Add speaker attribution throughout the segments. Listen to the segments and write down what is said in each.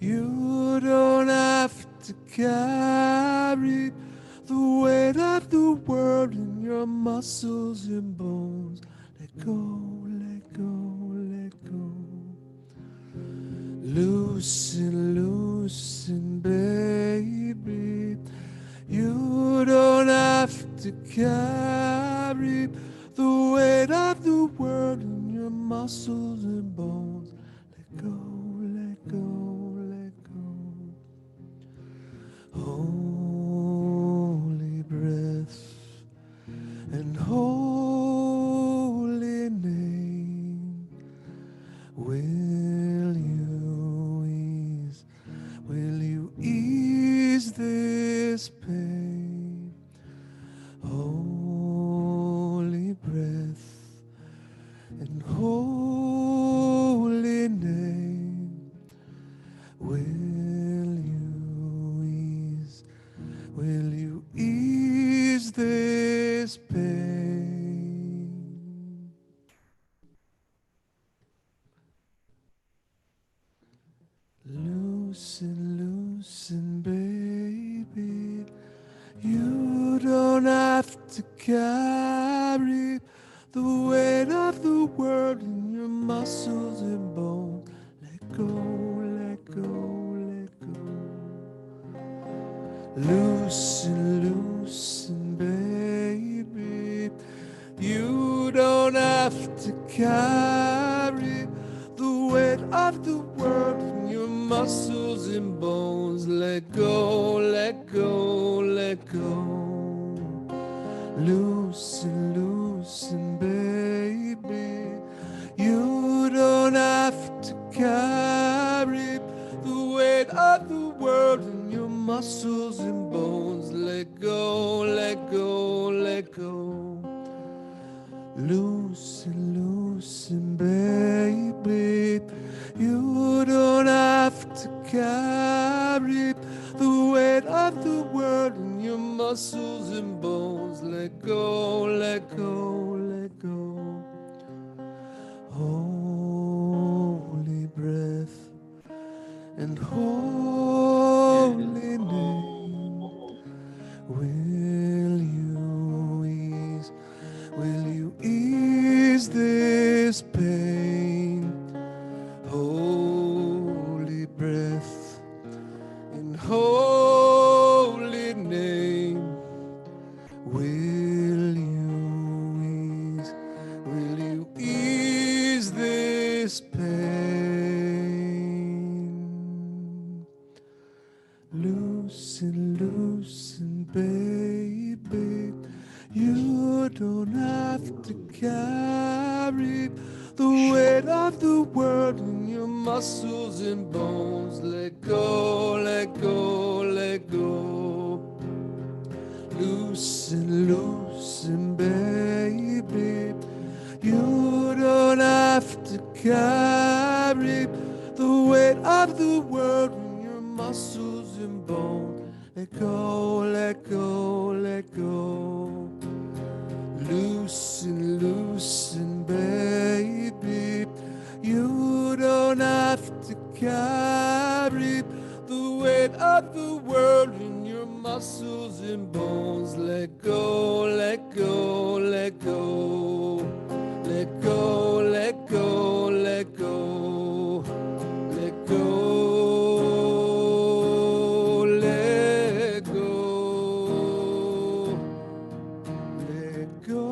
Speaker 1: You don't have to carry the weight of the world in your muscles and bones. Let go, let go, let go. Loosen, loosen, baby. You don't have to carry the weight of the world in your muscles and bones. Let go, let go, let go. Holy breath and holy name. Will you ease this pain? Holy breath and holy name. Will you ease this pain? Loosen, loosen, baby. You don't have to carry the weight of the world in your muscles and bones. Let go, let go, let go. Loosen, loosen, baby. You don't have to carry the weight of the world in your muscles and bones. Let go, let go, let go. Loosen, loosen, baby. You don't have to carry the weight of the world in your muscles and bones. Let go, let go, let go. Loosen, loosen, baby. You don't have to carry the weight of the world in your muscles and bones. Let go, let go, let go. Holy breath and holy name. Will you ease this pain? Holy breath in holy name. Will you ease this pain? Loosen, loosen, baby. You don't have to carry the weight of the world in your muscles and bones. Let go, let go, let go. Loosen, loosen, baby. You don't have to carry the weight of the world in your muscles and bones. Let go, let go, let go. Loosen, loosen, baby. You don't have to carry the weight of the world in your muscles and bones. Let go, let go, let go. Let go, let go, let go. Let go. Let go. Let go.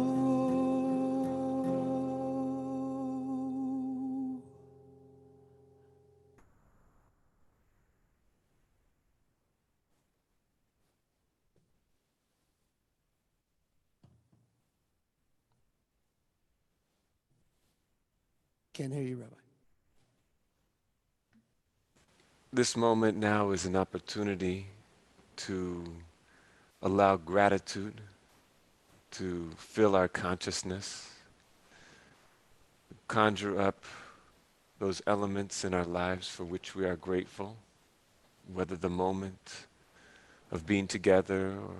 Speaker 1: Can't hear you, Rabbi.
Speaker 2: This moment now is an opportunity to allow gratitude to fill our consciousness, conjure up those elements in our lives for which we are grateful, whether the moment of being together or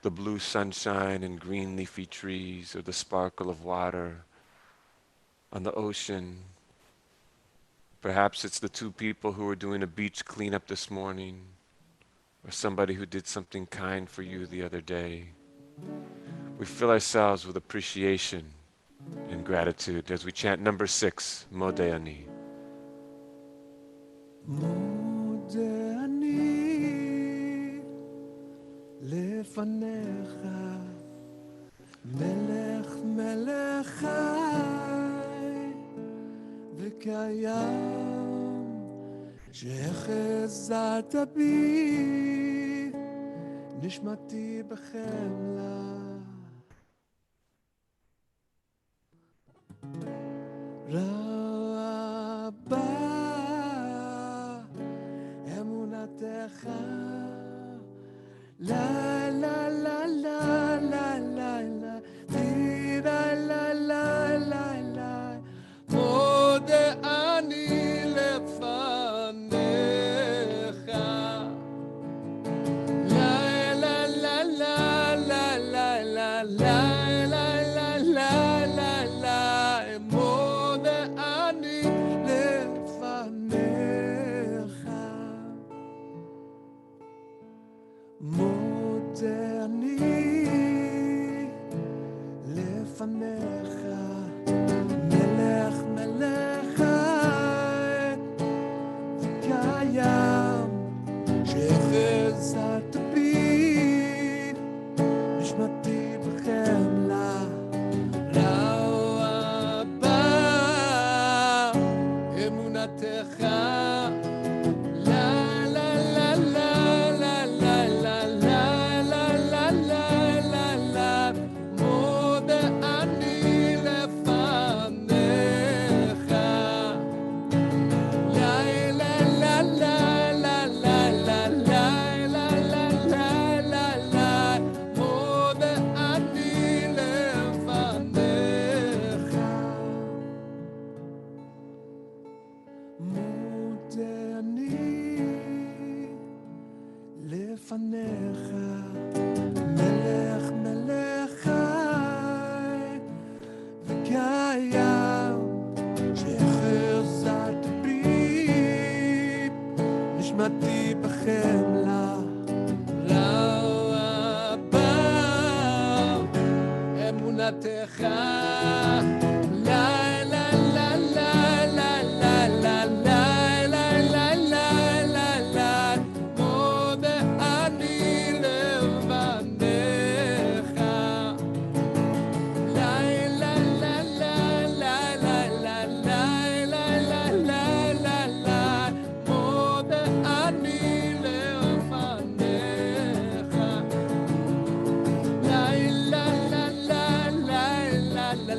Speaker 2: the blue sunshine and green leafy trees or the sparkle of water on the ocean Perhaps it's the two people who were doing a beach cleanup this morning, or somebody who did something kind for you the other day. We fill ourselves with appreciation and gratitude as we chant number 6, Modeh Ani.
Speaker 1: מודה אני לפניך, מלך מלך חי וקיים, שהחזרת בי נשמתי בחמלה. רבה אמונתך, לה לה לה לה לה לה לה, תירה לה לה לה לה, מודה אני לפניך, לה לה לה לה לה לה לה לה לה לה לה לה, מודה אני לפניך, מודה אני לפניך, מלך מלך חי וקיים, שהחזרת בי נשמתי בחמלה. רבה אמונתך, לה לה לה לה לה לה לה לה לה לה לה לה, מודה אני לפניך, לה לה לה לה לה לה לה לה לה לה לה לה, מודה אני לפניך, מודה אני לפניך, מלך מלך חי וקיים, שהחזרת בי נשמתי בחמלה. רבה אמונתך, לה לה לה לה לה לה לה לה לה לה לה לה, מודה אני לפניך, לה לה לה לה לה לה לה לה לה לה לה לה, מודה אני לפניך, לה לה לה לה לה לה לה לה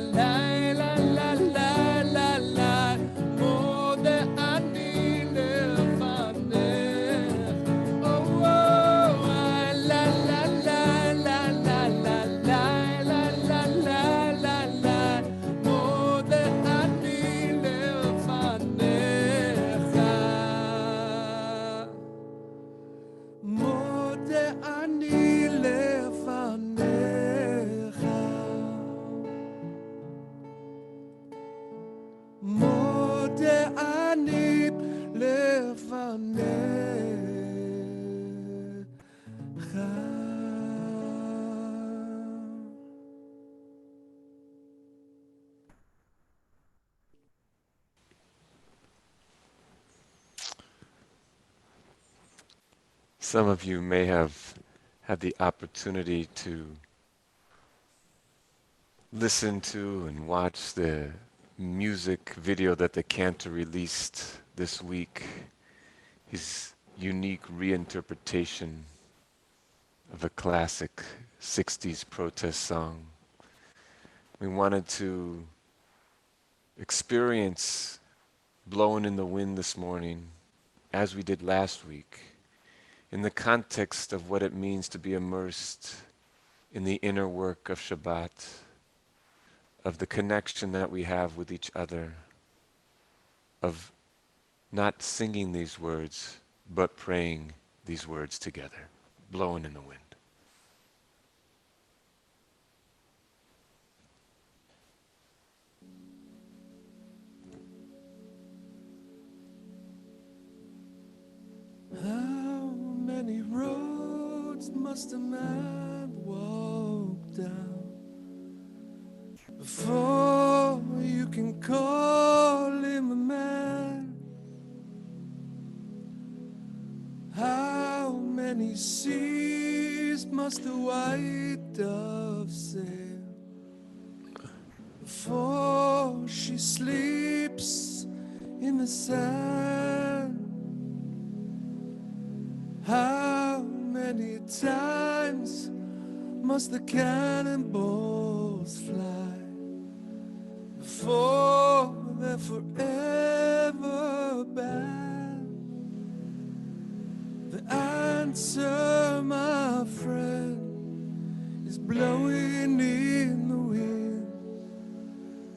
Speaker 1: לה לה לה לה, מודה אני לפניך, לה לה לה לה לה לה לה לה לה לה לה, מודה אני לפניך, מודה אני לפניך, מודה אני לפניך.
Speaker 2: Some of you may have had the opportunity to listen to and watch the music video that the cantor released this week, his unique reinterpretation of a classic 60s protest song. We wanted to experience Blowing in the Wind this morning, as we did last week, in the context of what it means to be immersed in the inner work of Shabbat, of the connection that we have with each other, of not singing these words, but praying these words together, blowing in the wind.
Speaker 1: many roads must a man walk down before you can call him a man? How many seas must the white dove sail before she sleeps in the sand? How many times must the cannonballs fly before they're forever banned? The answer, my friend, is blowing in the wind.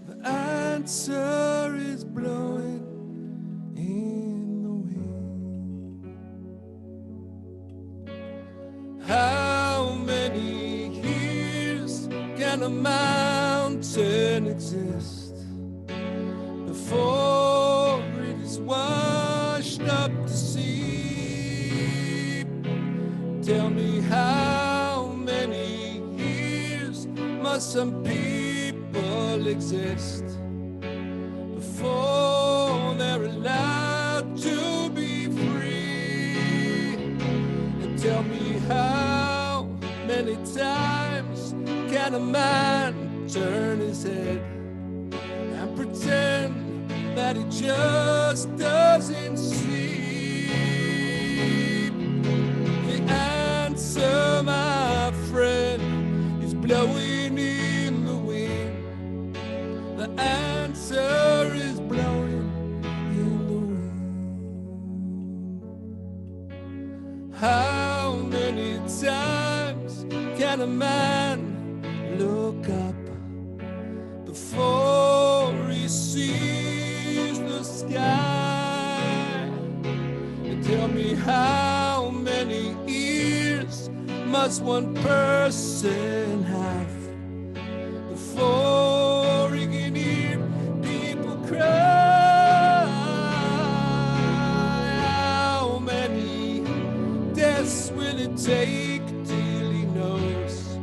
Speaker 1: The answer is blowing in the wind. How many years can a mountain exist before it is washed up to sea? Tell me, how many years must some people exist before they're allowed to be free? And tell me, how many times can a man turn his head and pretend that he just doesn't see? The answer, my friend, is blowing in the wind. The answer is blowing in the wind. How many times can a man look up before he sees the sky? And tell me, how many ears must one person have before he can hear people cry? How many deaths will it take till he knows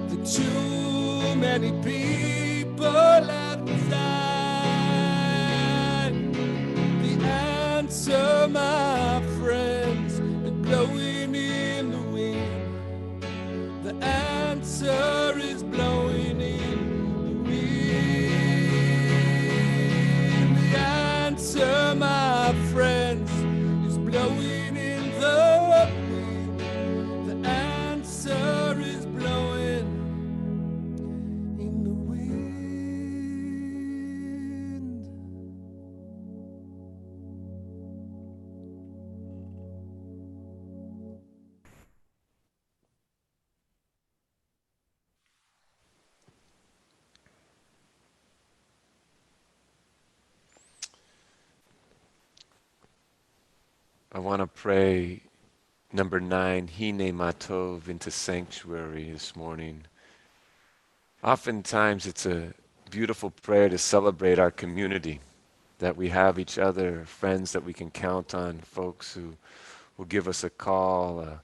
Speaker 1: that too many people have died? The answer, my friends, is blowing in the wind. The answer is blowing in the wind. The answer, my friends, is blowing in the wind. The answer is blowing in the wind.
Speaker 2: I want to pray number 9, Hine Matov, into sanctuary this morning. Oftentimes it's a beautiful prayer to celebrate our community, that we have each other, friends that we can count on, folks who will give us a call, a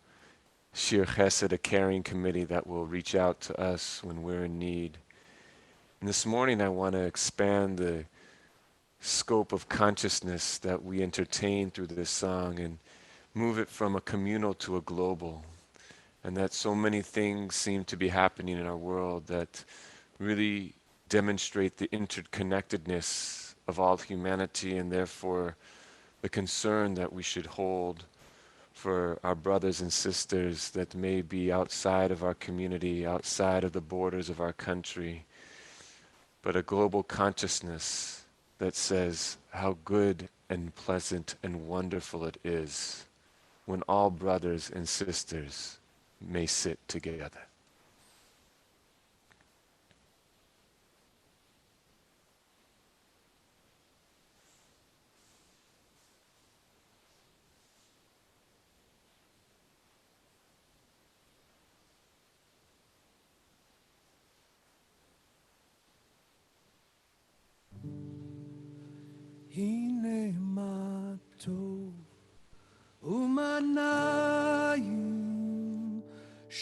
Speaker 2: Shir Chesed, a caring committee that will reach out to us when we're in need. And this morning I want to expand the scope of consciousness that we entertain through this song and move it from a communal to a global. And that so many things seem to be happening in our world that really demonstrate the interconnectedness of all humanity, and therefore the concern that we should hold for our brothers and sisters that may be outside of our community, outside of the borders of our country, but a global consciousness that says how good and pleasant and wonderful it is when all brothers and sisters may sit together.
Speaker 1: Hine matov umanai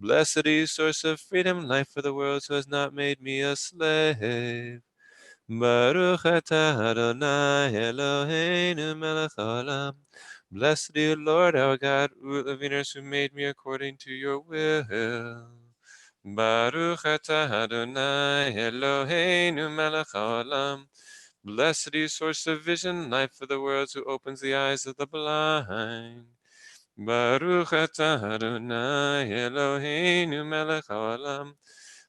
Speaker 2: Blessed are you, source of freedom, life for the world, who has not made me a slave. Baruch atah Adonai Eloheinu melech haolam. Blessed are you, Lord, our God, ruler of the universe, who made me according to your will. Baruch atah Adonai Eloheinu melech haolam. Blessed are you, source of vision, life for the world, who opens the eyes of the blind. Baruch atah Adonai Eloheinu melech haolam.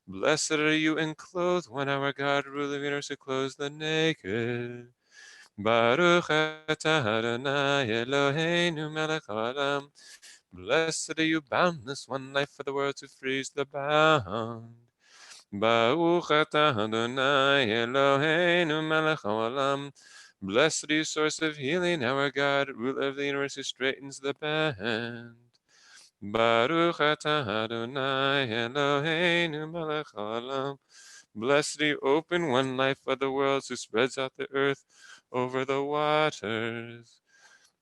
Speaker 2: Blessed are you enclothed when our God, ruler of the universe, who clothes the naked. Baruch atah Adonai Eloheinu melech haolam. Blessed are you, boundless one, life for the world, who frees the bound. Baruch atah Adonai Eloheinu melech haolam. Blessed are you, source of healing, our God, ruler of the universe, who straightens the bend. Baruch atah Adonai Eloheinu melech haolam. Blessed are you, open one, life of the worlds, who spreads out the earth over the waters.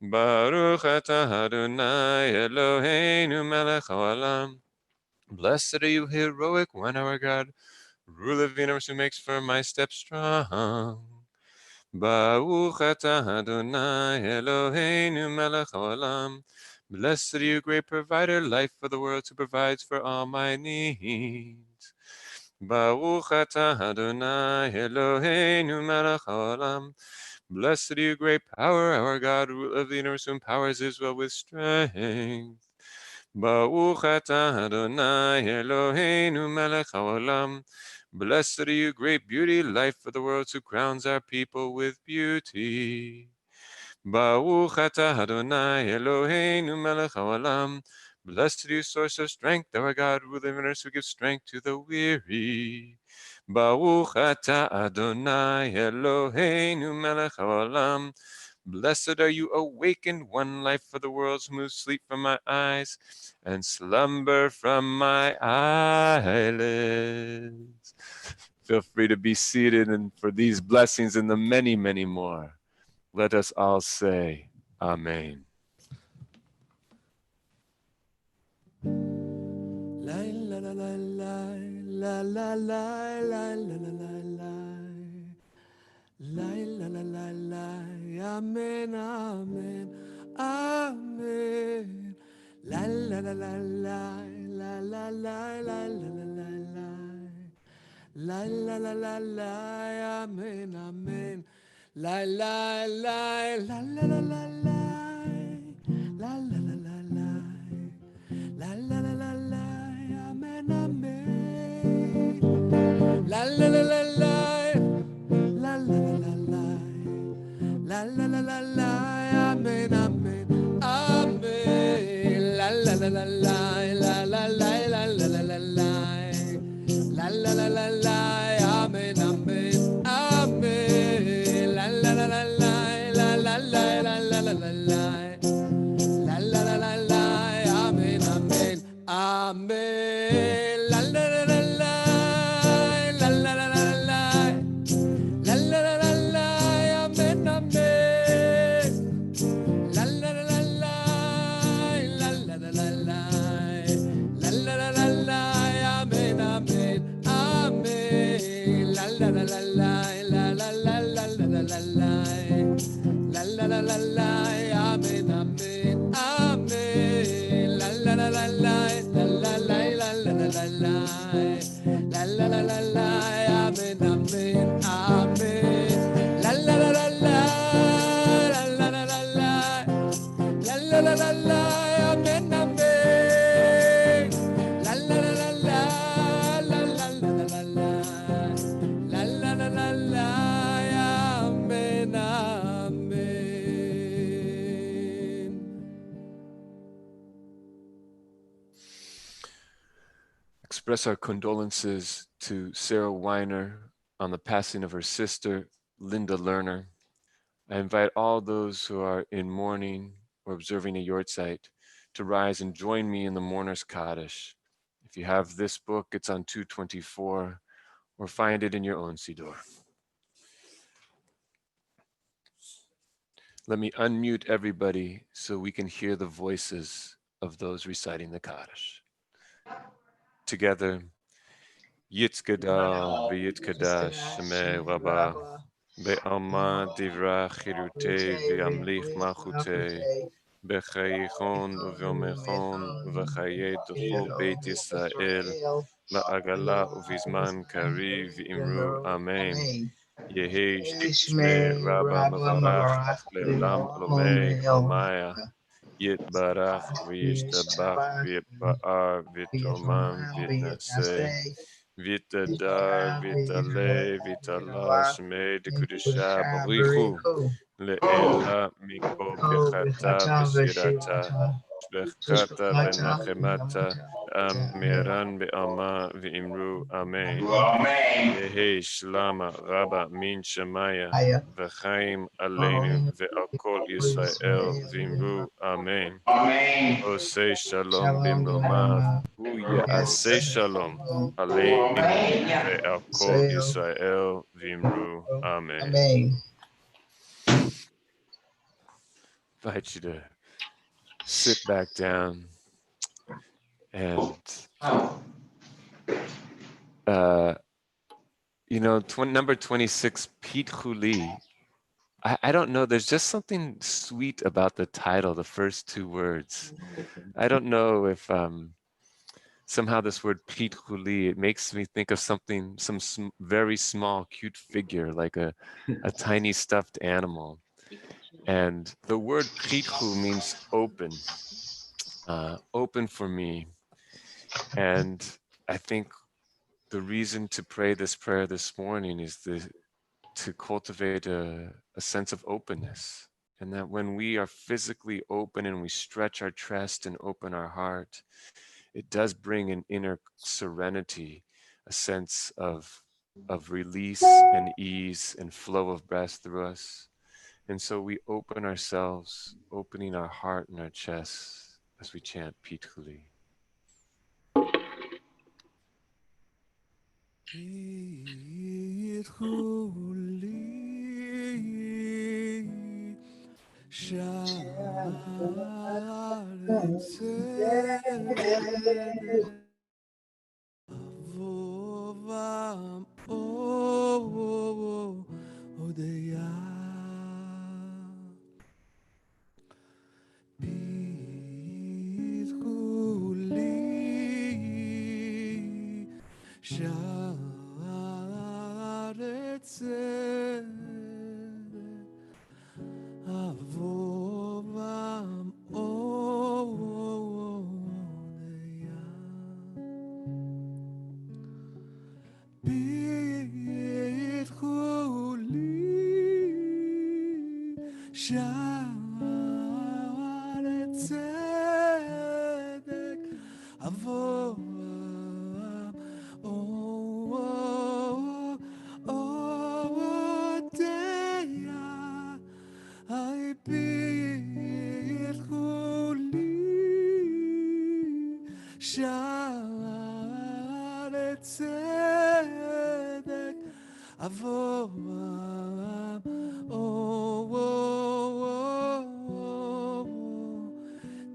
Speaker 2: Baruch atah Adonai Eloheinu melech haolam. Blessed are you, heroic one, our God, ruler of the universe, who makes firm my steps strong. Baruch atah Adonai Eloheinu melech haolam. Blessed are you, great provider, life for the world, who provides for all my needs. Baruch atah Adonai Eloheinu melech haolam. Blessed are you, great power, our God, ruler of the universe, who empowers Israel with strength. Baruch atah Adonai Eloheinu melech haolam. Blessed are you, great beauty, life for the world, who crowns our people with beauty. Baruch atah Adonai Eloheinu melech haolam. Blessed are you, source of strength, our God, ruler of the universe, who gives strength to the weary. Baruch atah Adonai Eloheinu melech haolam. Blessed are you, awakened one, life for the worlds, who moves sleep from my eyes and slumber from my eyelids. Feel free to be seated, and for these blessings and the many, many more, let us all say Amen.
Speaker 1: La la la la la la la la la la la la. La la la la la, amen, amen, amen. La la la la la la la la la la la la. La la la la la, amen, amen. La la la la la la la la. La la la la la. La la la la la, amen, amen. La la la la la. La la la la la. La la la la la, amen, amen, amen. La la la la la, la la la la la la la la. La la la la la, amen, amen, amen. La la la la la, la la la la la la la la. La la la la la, amen, amen, amen. La la la la la, la la la la la. La la la la la, amen, amen. La la la la la, la la la la la. La la la la la, amen, amen, amen. La la la la la, la la la la la la la. La la la la la, amen, amen, amen. La la la la la, la la la la la la la. La la la la la, amen, amen, amen. La la la la la, la la la la la. La la la la la, amen, amen. La la la la la, la la la la la. La la la la la, amen, amen.
Speaker 2: Express our condolences to Sarah Weiner on the passing of her sister, Linda Lerner. I invite all those who are in mourning or observing a yortzeit to rise and join me in the mourner's Kaddish. If you have this book, it's on 224, or find it in your own Siddur. Let me unmute everybody so we can hear the voices of those reciting the Kaddish. Together, Yitzgada v'yitkadash shemei Rabba be'alma divra chirute v'yamlich machute bechayichon u'v'yomechon u'v'chaye d'chol Beit Yisrael la'agala u'vizman kari v'imru Amen. Yehi shmei Rabba mevarach le'olam olomei olomaya Yitbarach v'yishtabach v'yitpa'ar v'yitromam v'yitnaseh Vitadar, Vitale, Vitala, Shmei, Dekudisha, Barichu, Le'ela, Mikol, Bechata, Beshirata, Shbechata, Benachemata, Amiran, Be'ama, Ve'imru, Amen. Yehi, Shlama, Rabba, Min Shemaya, V'chaim, Aleinu, Ve'akol Yisrael, Ve'imru, Amen. Osei Shalom, Bimromav, Hu Ya'aseh Shalom, Aleinu, ve'al kol Yisrael v'imru. Amen. Invite you to sit back down and, uh, number 26, Pete Huli. I don't know. There's just something sweet about the title, the first two words. I don't know if somehow this word Pete Huli, it makes me think of something, some very small, cute figure, like a tiny stuffed animal. And the word Prithu means open, open for me. And I think the reason to pray this prayer this morning is to cultivate a sense of openness. And that when we are physically open and we stretch our chest and open our heart, it does bring an inner serenity, a sense of release and ease and flow of breath through us. And so we open ourselves, opening our heart and our chest as we chant Pitchuli.
Speaker 1: Sha'arei tzedek avovam odeya b'chuli sha'arei tzedek avovam odeya b'chuli sha'arei tzedek avovam odeya I bid Huli Sha'ar Tzedek Avoam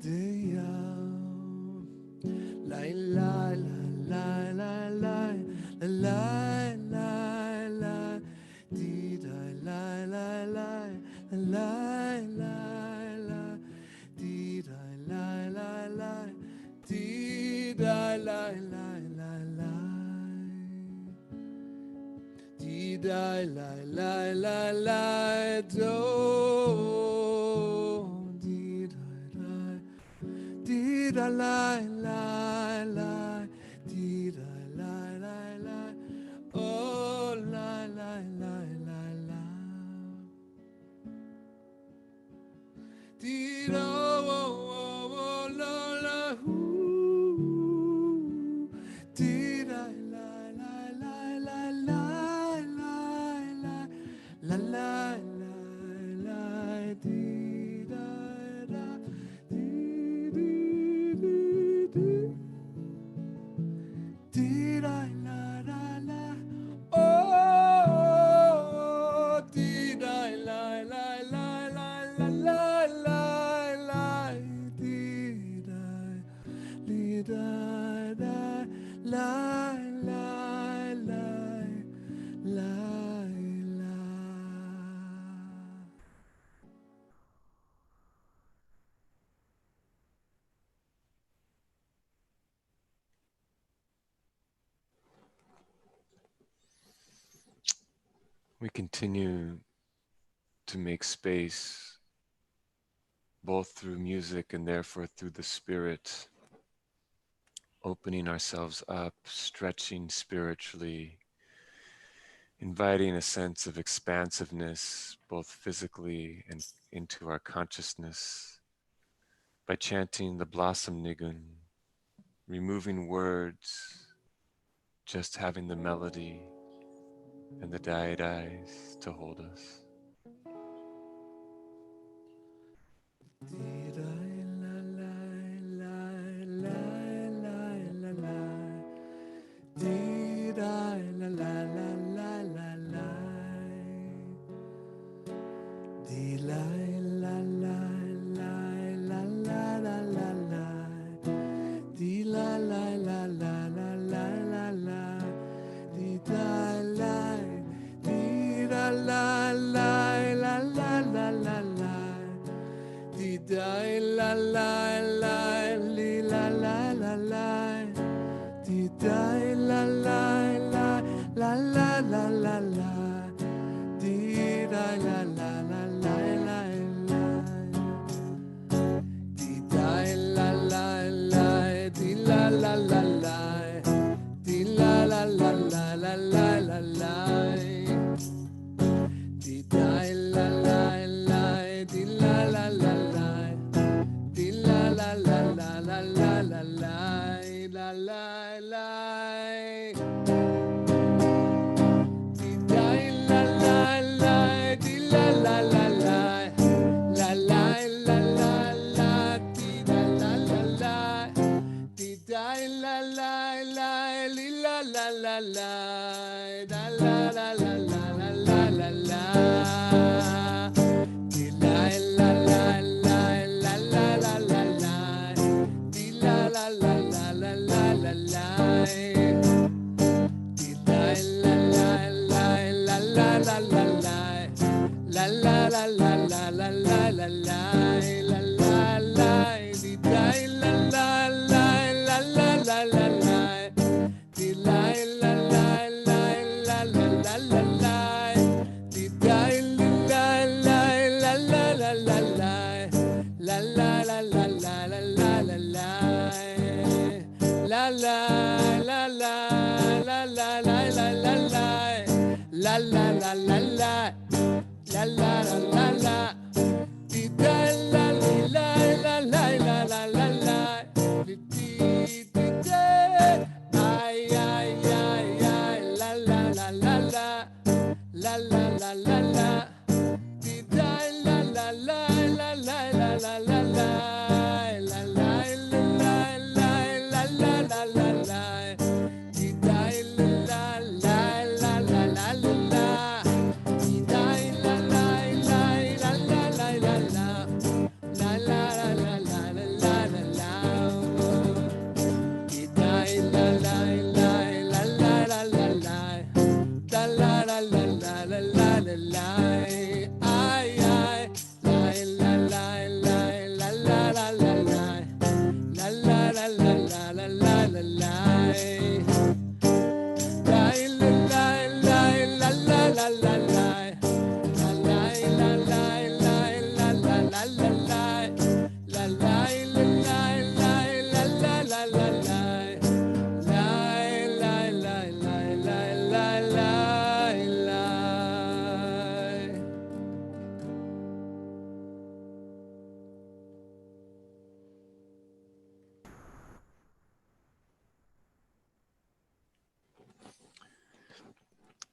Speaker 1: Deyam Lai lai lai lai lai lai lai lai Did I lie lie lie lie lie lie Did I lie lie lie Did I lie lie lie lie Did I lie lie lie lie do Did I lie lie lie Did I lie lie lie Oh lie lie lie lie lie Did oh la la who Did I lie lie lie lie lie lie lie la lie lie lie Did I lie
Speaker 2: we continue to make space, both through music and therefore through the spirit, opening ourselves up, stretching spiritually, inviting a sense of expansiveness, both physically and into our consciousness, by chanting the Blossom Nigun, removing words, just having the melody and the dai-dais to hold us.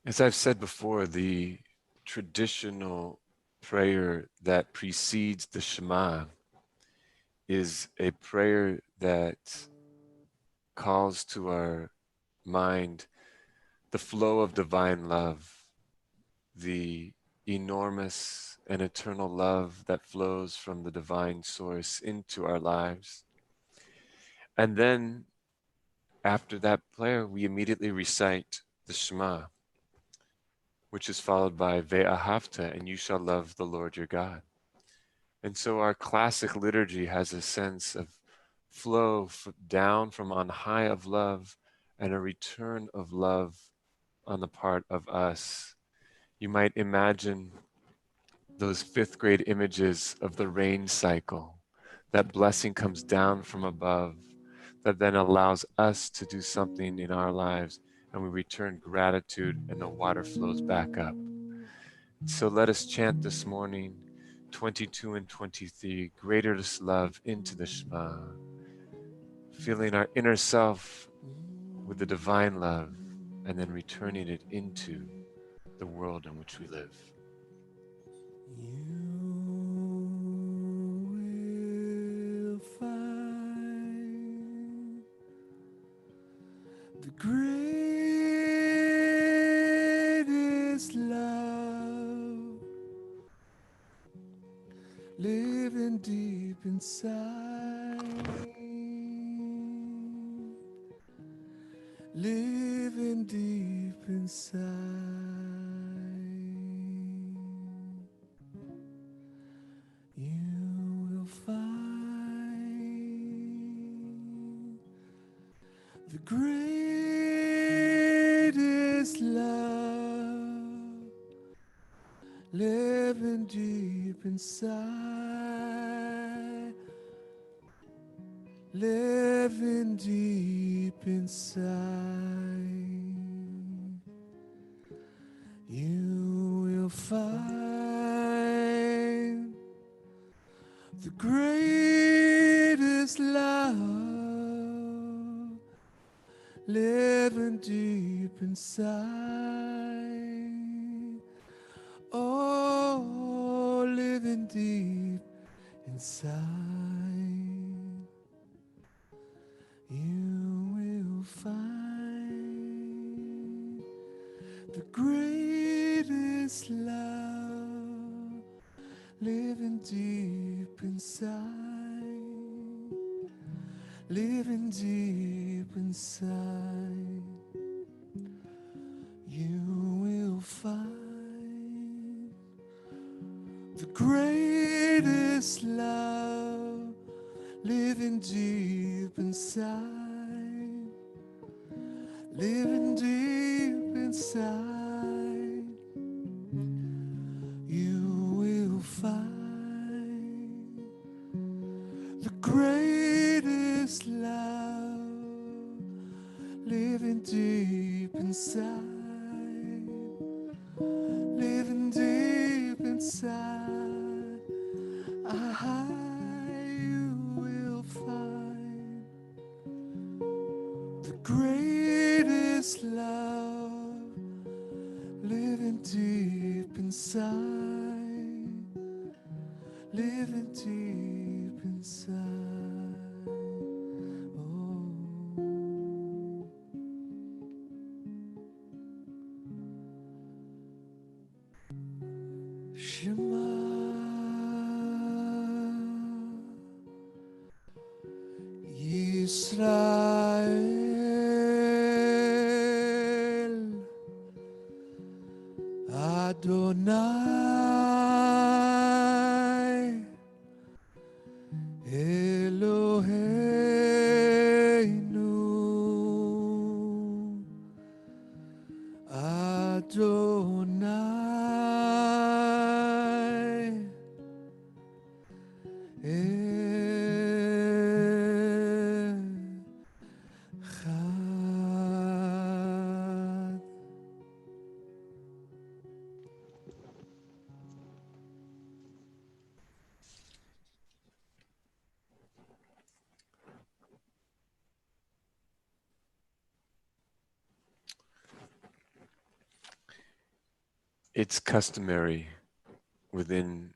Speaker 2: As I've said before, the traditional prayer that precedes the Shema is a prayer that calls to our mind the flow of divine love, the enormous and eternal love that flows from the divine source into our lives. And then after that prayer, we immediately recite the Shema, which is followed by Ve'ahavta, and you shall love the Lord your God. And so our classic liturgy has a sense of flow down from on high of love and a return of love on the part of us You might imagine those fifth grade images of the rain cycle. That blessing comes down from above, that then allows us to do something in our lives, and we return gratitude, and the water flows back up. So let us chant this morning 22 and 23, greatest love into the Shema, filling our inner self with the divine love, and then returning it into the world in which we live.
Speaker 1: You will find the greatest love living deep inside, living deep inside. You will find the greatest love living deep inside, living deep inside. You will find the greatest love living deep inside. Oh, living deep inside. You will find the greatest love living deep inside, living deep inside. You will find the greatest love living deep inside, living deep inside. You will find the greatest love living deep inside, living deep inside. You will find the greatest love living deep inside, living deep inside. Oh, Shema Yisrael Adonai Eloheinu Adonai Echad.
Speaker 2: It's customary within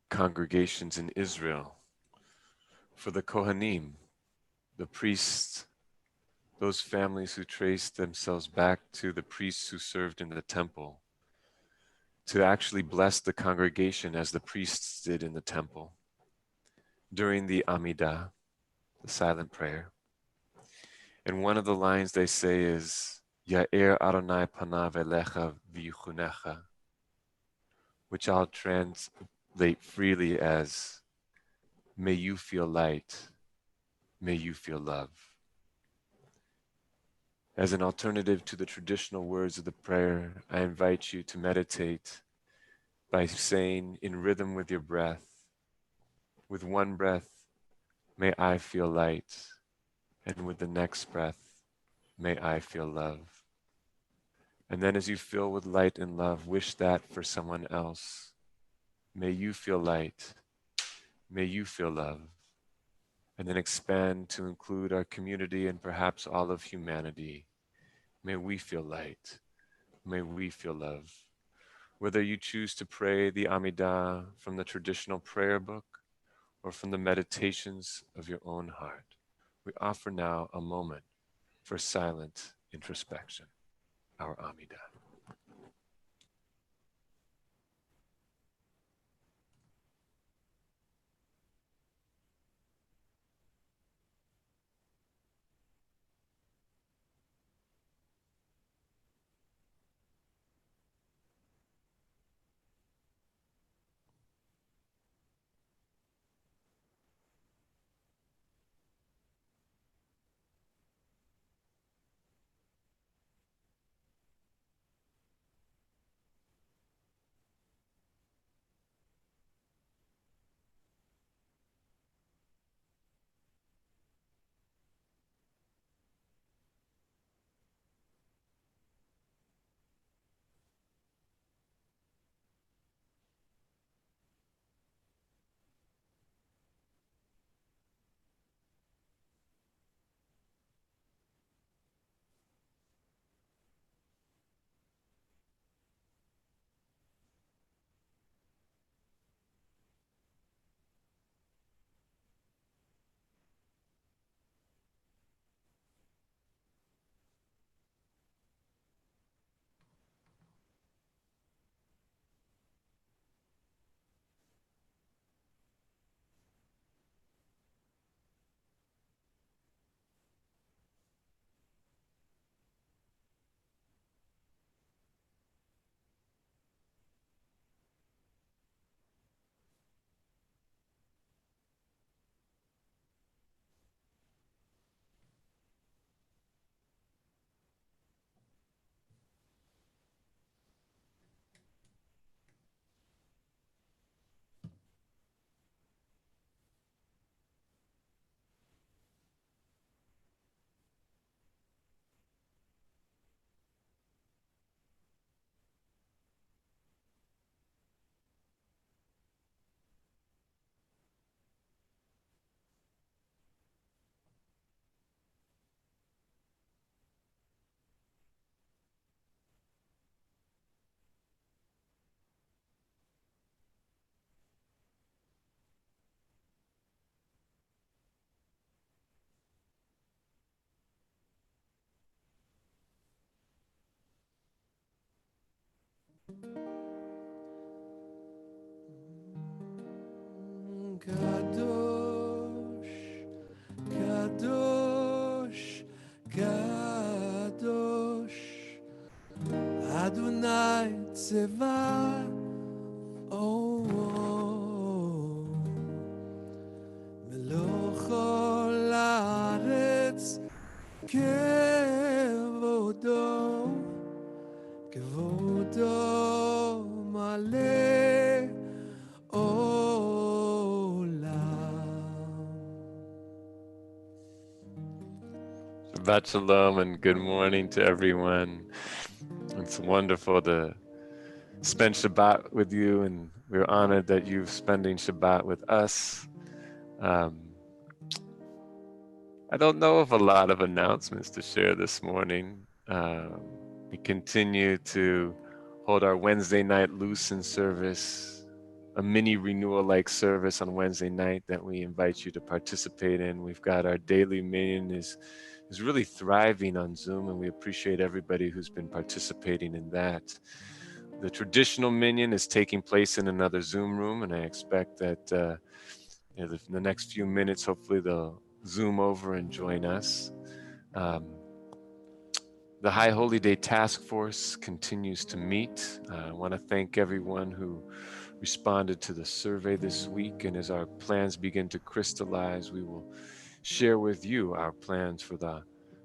Speaker 2: congregations in Israel for the Kohanim, the priests, those families who trace themselves back to the priests who served in the temple, to actually bless the congregation as the priests did in the temple during the Amidah, the silent prayer. And one of the lines they say is, Ya'er Adonai panav elecha v'yichunecha, which I'll translate freely as, may you feel light, may you feel love. As an alternative to the traditional words of the prayer, I invite you to meditate by saying in rhythm with your breath, with one breath, may I feel light, and with the next breath, may I feel love. And then as you fill with light and love, wish that for someone else. May you feel light, may you feel love, and then expand to include our community and perhaps all of humanity. May we feel light, may we feel love. Whether you choose to pray the Amidah from the traditional prayer book or from the meditations of your own heart, we offer now a moment for silent introspection, our Amidah.
Speaker 1: Kadosh, Kadosh, Kadosh, Adonai Tzeva, oh, Melech Haaretz, Kevodo, Kevodo Maleh Olam.
Speaker 2: Shabbat Shalom and good morning to everyone. It's wonderful to spend Shabbat with you, and we're honored that you're spending Shabbat with us. Um, I don't know of a lot of announcements to share this morning. We continue to hold our Wednesday night Lucid service, a mini renewal like service on Wednesday night that we invite you to participate in. We've got our daily minion is really thriving on Zoom, and we appreciate everybody who's been participating in that. The traditional minion is taking place in another Zoom room, and I expect that in the next few minutes, hopefully they'll Zoom over and join us. Um, the High Holy Day Task Force continues to meet. I want to thank everyone who responded to the survey this week, and as our plans begin to crystallize, we will share with you our plans for the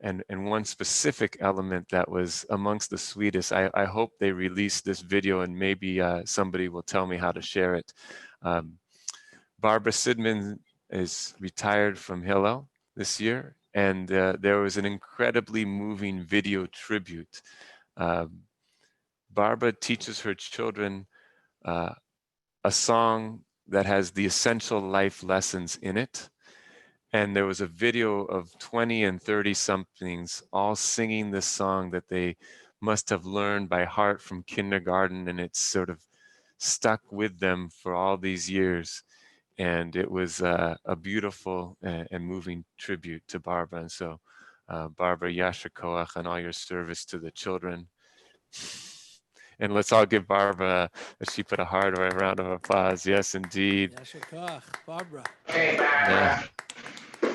Speaker 2: And one specific element that was amongst the sweetest, I hope they release this video and maybe somebody will tell me how to share it. Um, Barbara Sidman is retired from Hillel this year, and there was an incredibly moving video tribute. Um, Barbara teaches her children uh, a song that has the essential life lessons in it. And there was a video of 20 and 30 somethings all singing this song that they must have learned by heart from kindergarten, and it's sort of stuck with them for all these years. And it was a beautiful and moving tribute to Barbara. And so, Barbara, Yasher Koach, and all your service to the children. And let's all give Barbara, she put a heart or a round of applause. Yes, indeed.
Speaker 1: Yasher Koach, Barbara.
Speaker 3: Hey,
Speaker 2: Yeah.
Speaker 3: Barbara.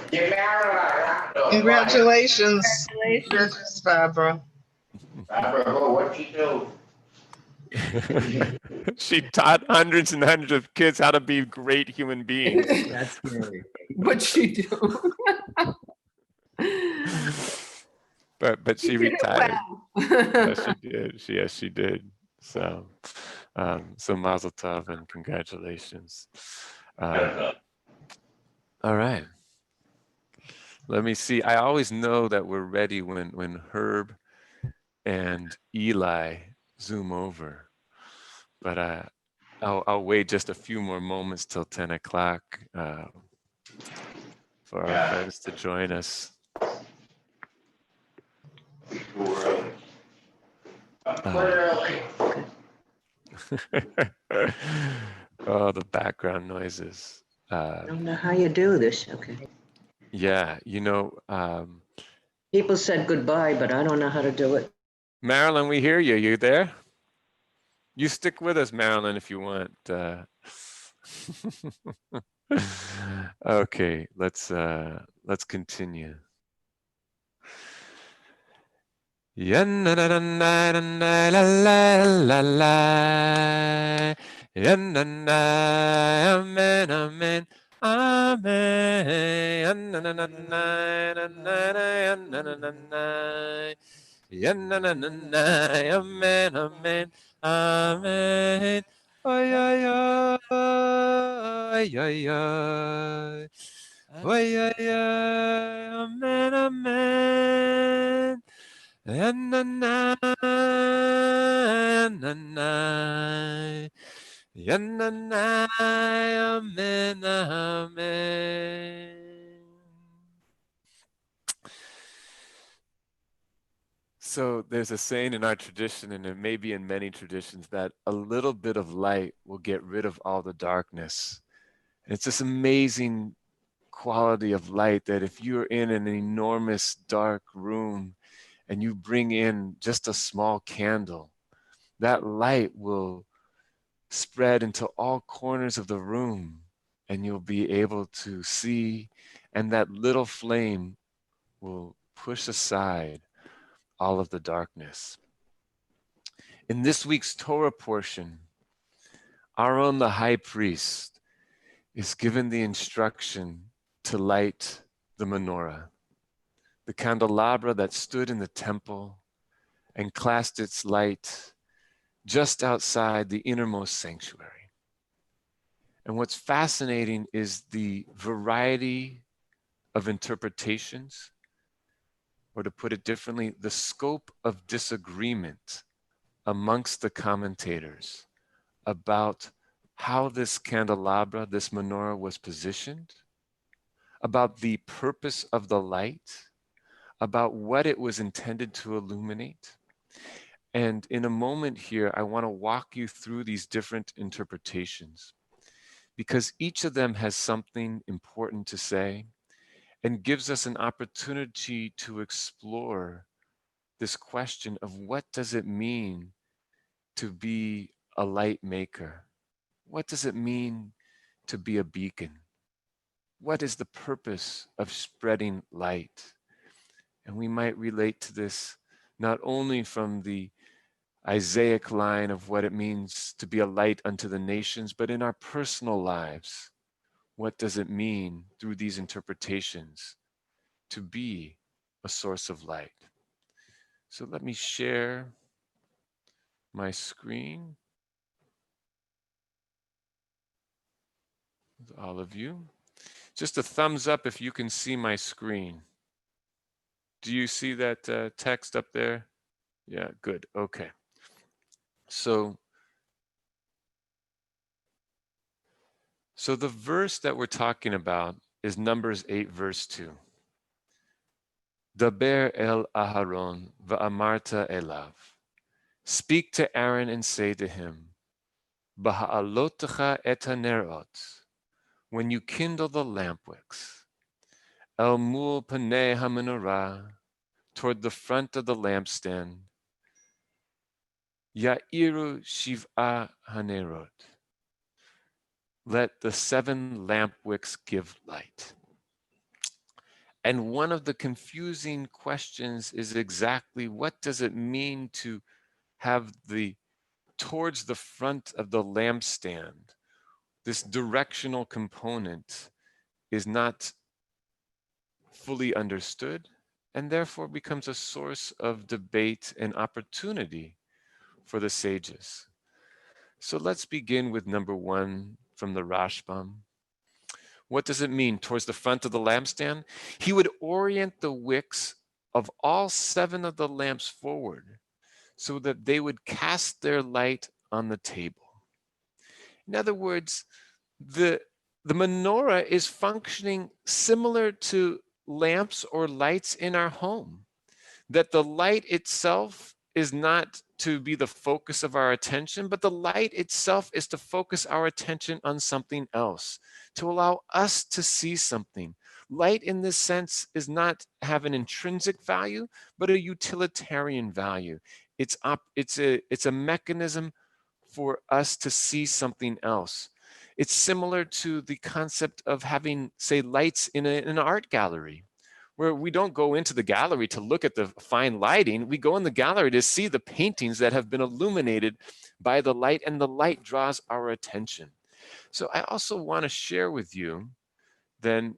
Speaker 3: Give Marilyn a round of applause.
Speaker 4: Congratulations,
Speaker 5: Congratulations.
Speaker 4: Barbara.
Speaker 3: Barbara, oh, what you do?
Speaker 2: She taught hundreds and hundreds of kids how to be great human beings.
Speaker 5: That's great.
Speaker 4: What'd she do?
Speaker 2: But she
Speaker 4: You did it
Speaker 2: retired.
Speaker 4: well.
Speaker 2: Yes, she did. Yes, she did. So, so Mazel Tov and congratulations. All right. Let me see. I always know that we're ready when Herb and Eli zoom over, but I'll wait just a few more moments till 10 o'clock for our friends to join us. Oh, the background noises.
Speaker 5: I don't know how you do this. Okay.
Speaker 2: Yeah,
Speaker 5: People said goodbye, but I don't know how to do it.
Speaker 2: Marilyn, we hear you. You there? You stick with us, Marilyn, if you want. Okay, let's continue. Amen, amen. Amen. Amen, amen, amen. Oy, oy, oy, oy, oy, oy. Oy, oy, oy, amen, amen. Yananai, yananai, yananai, amen, amen. So there's a saying in our tradition, and it may be in many traditions, that a little bit of light will get rid of all the darkness. And it's this amazing quality of light that if you're in an enormous dark room and you bring in just a small candle, that light will spread into all corners of the room and you'll be able to see, and that little flame will push aside all of the darkness. In this week's Torah portion, Aaron the high priest is given the instruction to light the menorah, the candelabra that stood in the temple and cast its light just outside the innermost sanctuary. And what's fascinating is the variety of interpretations, or to put it differently, the scope of disagreement amongst the commentators about how this candelabra, this menorah, was positioned, about the purpose of the light, about what it was intended to illuminate. And in a moment here, I want to walk you through these different interpretations, because each of them has something important to say and gives us an opportunity to explore this question of what does it mean to be a light maker? What does it mean to be a beacon? What is the purpose of spreading light? And we might relate to this not only from the Isaiah line of what it means to be a light unto the nations, but in our personal lives. What does it mean through these interpretations to be a source of light. So let me share my screen with all of you. Just a thumbs up if you can see my screen. Do you see that text up there? Yeah, good. Okay. So the verse that we're talking about is Numbers 8, verse 2. Daber el Aharon va'amarta elav. Speak to Aaron and say to him, Baha'alotecha et hanerot, when you kindle the lamp wicks, el mul panei hamenorah, toward the front of the lampstand, ya'iru shiv'a hanerot, let the 7 lamp wicks give light. And one of the confusing questions is exactly what does it mean to have the towards the front of the lampstand? This directional component is not fully understood and therefore becomes a source of debate and opportunity for the sages. So let's begin with number 1 from the Rashbam. What does it mean towards the front of the lampstand? He would orient the wicks of all 7 of the lamps forward so that they would cast their light on the table. In other words, the menorah is functioning similar to lamps or lights in our home, that the light itself is not to be the focus of our attention, but the light itself is to focus our attention on something else, to allow us to see something. Light in this sense is not have an intrinsic value, but a utilitarian value. It's a mechanism for us to see something else. It's similar to the concept of having, say, lights in an art gallery, where we don't go into the gallery to look at the fine lighting. We go in the gallery to see the paintings that have been illuminated by the light, and the light draws our attention. So I also want to share with you then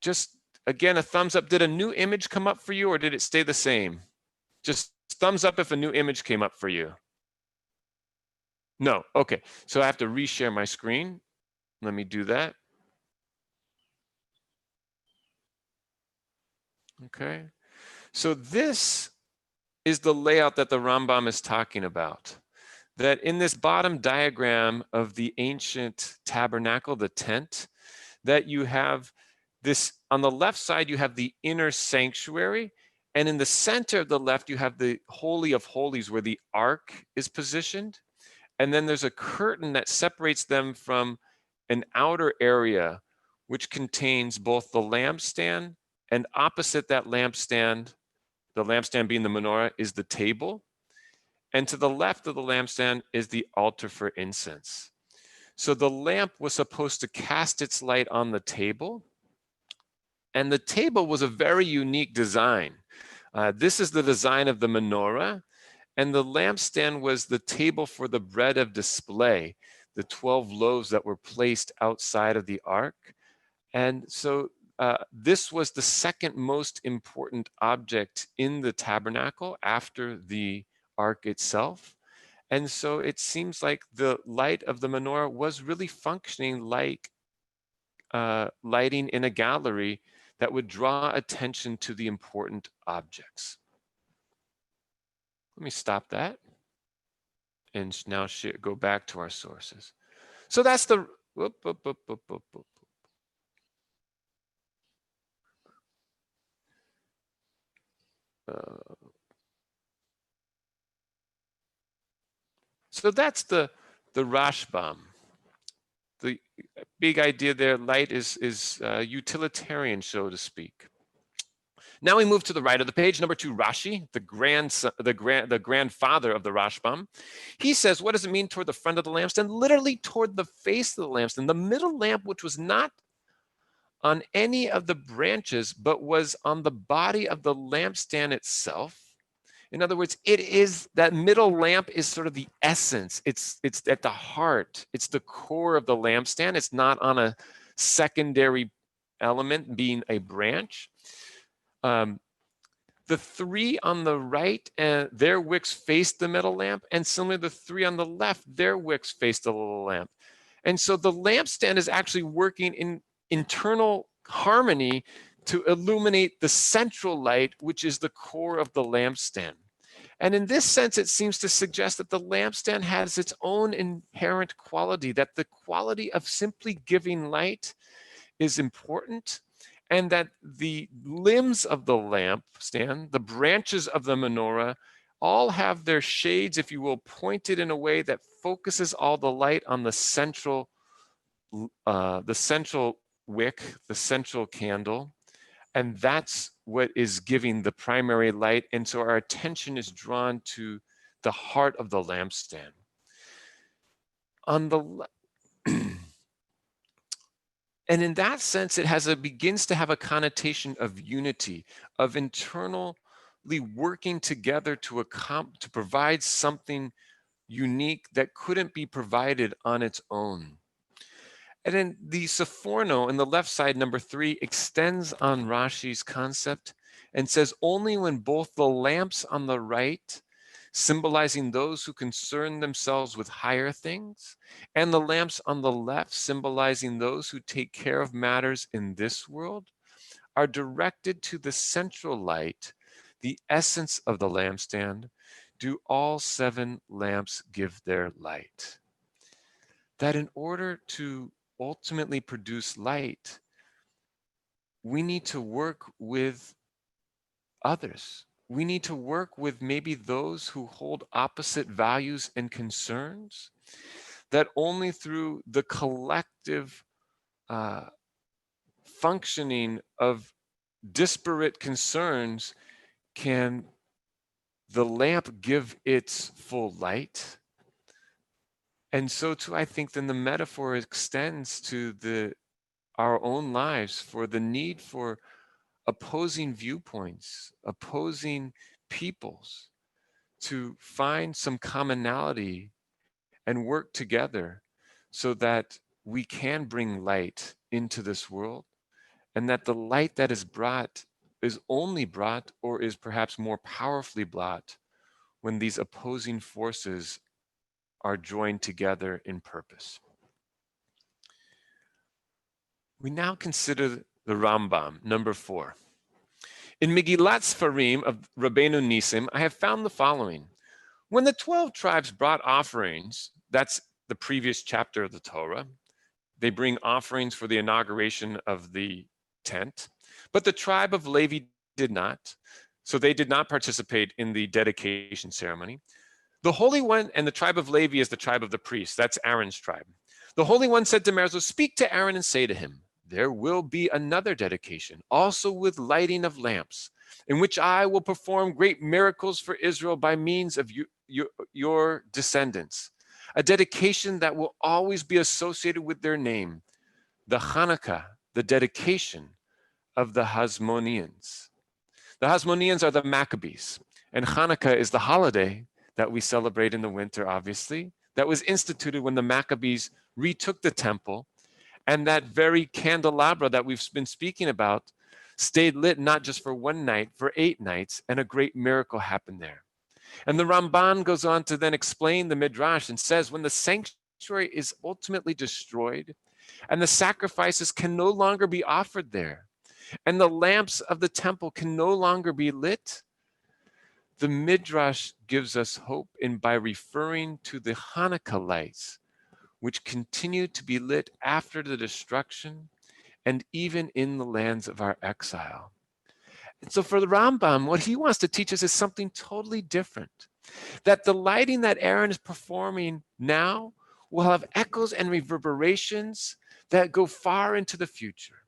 Speaker 2: just again a thumbs up. Did a new image come up for you, or did it stay the same? Just thumbs up if a new image came up for you. No, okay. So I have to reshare my screen. Let me do that. Okay. So this is the layout that the Rambam is talking about. That in this bottom diagram of the ancient tabernacle, the tent, that you have this, on the left side, you have the inner sanctuary. And in the center of the left, you have the Holy of Holies where the ark is positioned. And then there's a curtain that separates them from an outer area, which contains both the lampstand, and opposite that lampstand, the lampstand being the menorah, is the table. And to the left of the lampstand is the altar for incense. So the lamp was supposed to cast its light on the table. And the table was a very unique design. This is the design of the menorah. And the lampstand was the table for the bread of display, the 12 loaves that were placed outside of the ark. And so this was the second most important object in the tabernacle after the ark itself. And so it seems like the light of the menorah was really functioning like lighting in a gallery that would draw attention to the important objects. Let me stop that and now go back to our sources. So that's the, so that's the Rashbam. The big idea there, light is utilitarian, so to speak. Now we move to the right of the page, number 2, Rashi, the grandfather of the Rashbam. He says, what does it mean toward the front of the lampstand? Literally toward the face of the lampstand. The middle lamp, which was not on any of the branches, but was on the body of the lampstand itself. In other words, it is that middle lamp is sort of the essence. It's at the heart. It's the core of the lampstand. It's not on a secondary element being a branch. The three on the right, their wicks face the metal lamp, and similarly, the three on the left, their wicks face the little lamp. And so the lampstand is actually working in internal harmony to illuminate the central light, which is the core of the lampstand. And in this sense, it seems to suggest that the lampstand has its own inherent quality, that the quality of simply giving light is important, and that the limbs of the lampstand, the branches of the menorah, all have their shades, if you will, pointed in a way that focuses all the light on the central wick, the central candle. And that's what is giving the primary light. And so our attention is drawn to the heart of the lampstand. On the and in that sense, it begins to have a connotation of unity, of internally working together to provide something unique that couldn't be provided on its own. And then the Sephorno in the left side, number 3, extends on Rashi's concept and says only when both the lamps on the right, symbolizing those who concern themselves with higher things, and the lamps on the left, symbolizing those who take care of matters in this world, are directed to the central light, the essence of the lampstand, do all 7 lamps give their light. That in order to ultimately produce light, we need to work with others. We need to work with maybe those who hold opposite values and concerns, that only through the collective functioning of disparate concerns can the lamp give its full light. And so too, I think then the metaphor extends to our own lives, for the need for opposing viewpoints, opposing peoples, to find some commonality and work together so that we can bring light into this world, and that the light that is brought is only brought, or is perhaps more powerfully brought, when these opposing forces are joined together in purpose. We now consider the Rambam, number 4. In Megillat Sfarim of Rabbeinu Nissim, I have found the following. When the 12 tribes brought offerings, that's the previous chapter of the Torah, they bring offerings for the inauguration of the tent, but the tribe of Levi did not, so they did not participate in the dedication ceremony. The Holy One, and the tribe of Levi is the tribe of the priests, that's Aaron's tribe. The Holy One said to Moses, speak to Aaron and say to him, there will be another dedication, also with lighting of lamps, in which I will perform great miracles for Israel by means of your descendants. A dedication that will always be associated with their name, the Hanukkah, the dedication of the Hasmoneans. The Hasmoneans are the Maccabees, and Hanukkah is the holiday that we celebrate in the winter, obviously, that was instituted when the Maccabees retook the temple. And that very candelabra that we've been speaking about stayed lit not just for one night, for 8 nights, and a great miracle happened there. And the Ramban goes on to then explain the Midrash and says, when the sanctuary is ultimately destroyed and the sacrifices can no longer be offered there, and the lamps of the temple can no longer be lit, the Midrash gives us hope by referring to the Hanukkah lights, which continue to be lit after the destruction and even in the lands of our exile. And so for the Rambam, what he wants to teach us is something totally different. That the lighting that Aaron is performing now will have echoes and reverberations that go far into the future.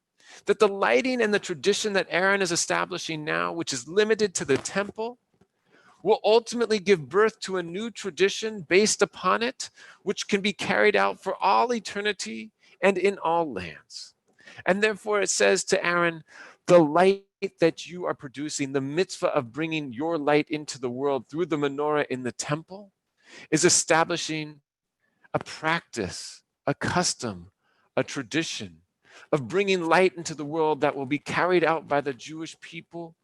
Speaker 2: That the lighting and the tradition that Aaron is establishing now, which is limited to the temple, will ultimately give birth to a new tradition based upon it, which can be carried out for all eternity and in all lands. And therefore it says to Aaron, the light that you are producing, the mitzvah of bringing your light into the world through the menorah in the temple, is establishing a practice, a custom, a tradition of bringing light into the world that will be carried out by the Jewish people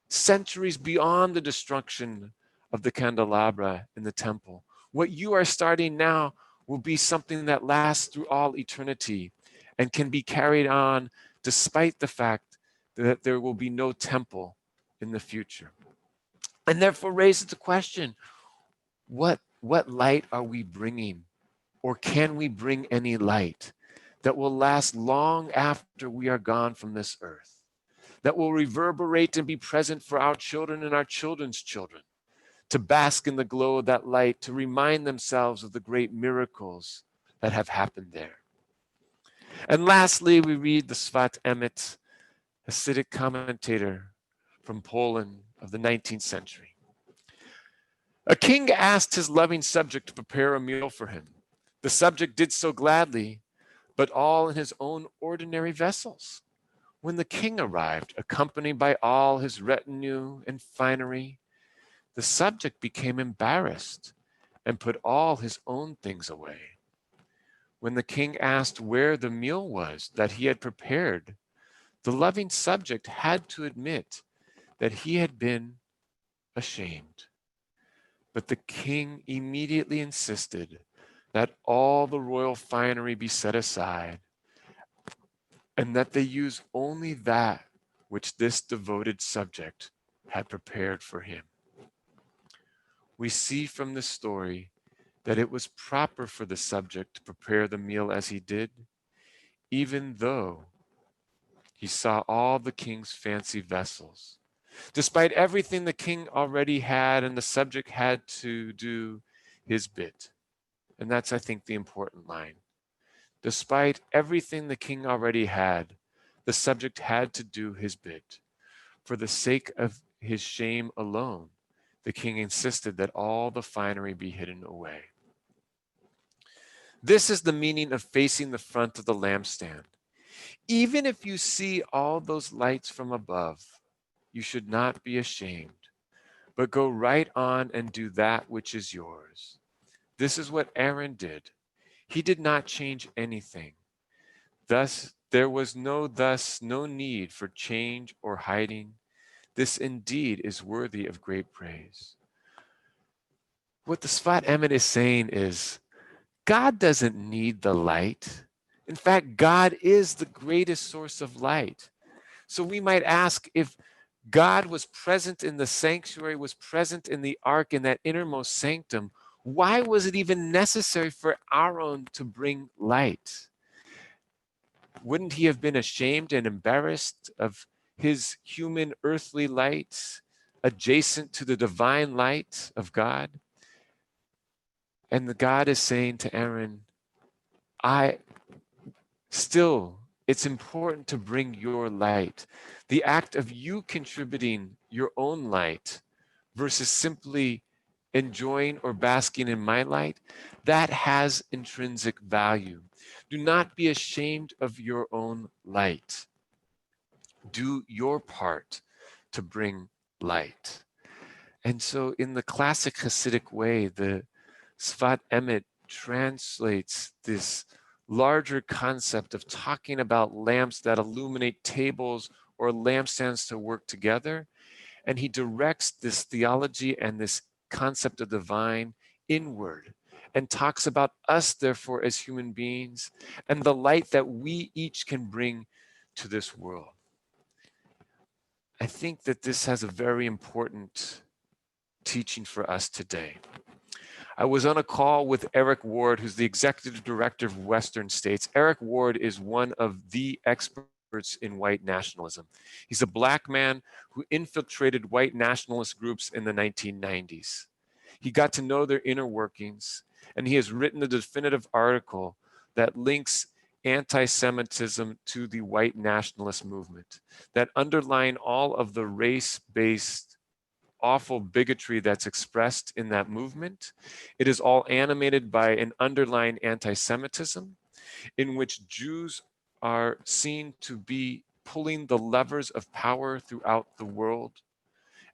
Speaker 2: centuries beyond the destruction of the candelabra in the temple. What you are starting now will be something that lasts through all eternity and can be carried on despite the fact that there will be no temple in the future. And therefore raises the question, what light are we bringing? Or can we bring any light that will last long after we are gone from this earth, that will reverberate and be present for our children and our children's children, to bask in the glow of that light, to remind themselves of the great miracles that have happened there? And lastly, we read the Svat Emet, Hasidic commentator from Poland of the 19th century. A king asked his loving subject to prepare a meal for him. The subject did so gladly, but all in his own ordinary vessels. When the king arrived, accompanied by all his retinue and finery, the subject became embarrassed and put all his own things away. When the king asked where the meal was that he had prepared, the loving subject had to admit that he had been ashamed. But the king immediately insisted that all the royal finery be set aside and that they use only that which this devoted subject had prepared for him. We see from this story that it was proper for the subject to prepare the meal as he did, even though he saw all the king's fancy vessels. Despite everything the king already had, and the subject had to do his bit. And that's, I think, the important line. Despite everything the king already had, the subject had to do his bit. For the sake of his shame alone, the king insisted that all the finery be hidden away. This is the meaning of facing the front of the lampstand. Even if you see all those lights from above, you should not be ashamed, but go right on and do that which is yours. This is what Aaron did. He did not change anything. Thus, there was no need for change or hiding. This indeed is worthy of great praise. What the Svat Emet is saying is, God doesn't need the light. In fact, God is the greatest source of light. So we might ask, if God was present in the sanctuary, was present in the ark, in that innermost sanctum, why was it even necessary for Aaron to bring light? Wouldn't he have been ashamed and embarrassed of his human earthly light adjacent to the divine light of God? And the God is saying to Aaron, it's important to bring your light. The act of you contributing your own light versus simply enjoying or basking in my light, that has intrinsic value. Do not be ashamed of your own light. Do your part to bring light. And so in the classic Hasidic way, the Svat Emet translates this larger concept of talking about lamps that illuminate tables or lampstands to work together. And he directs this theology and this concept of divine inward and talks about us, therefore, as human beings and the light that we each can bring to this world. I think that this has a very important teaching for us today. I was on a call with Eric Ward, who's the executive director of Western States. Eric Ward is one of the experts in white nationalism. He's a Black man who infiltrated white nationalist groups in the 1990s. He got to know their inner workings, and he has written a definitive article that links anti-Semitism to the white nationalist movement, that underline all of the race-based awful bigotry that's expressed in that movement. It is all animated by an underlying anti-Semitism in which Jews are seen to be pulling the levers of power throughout the world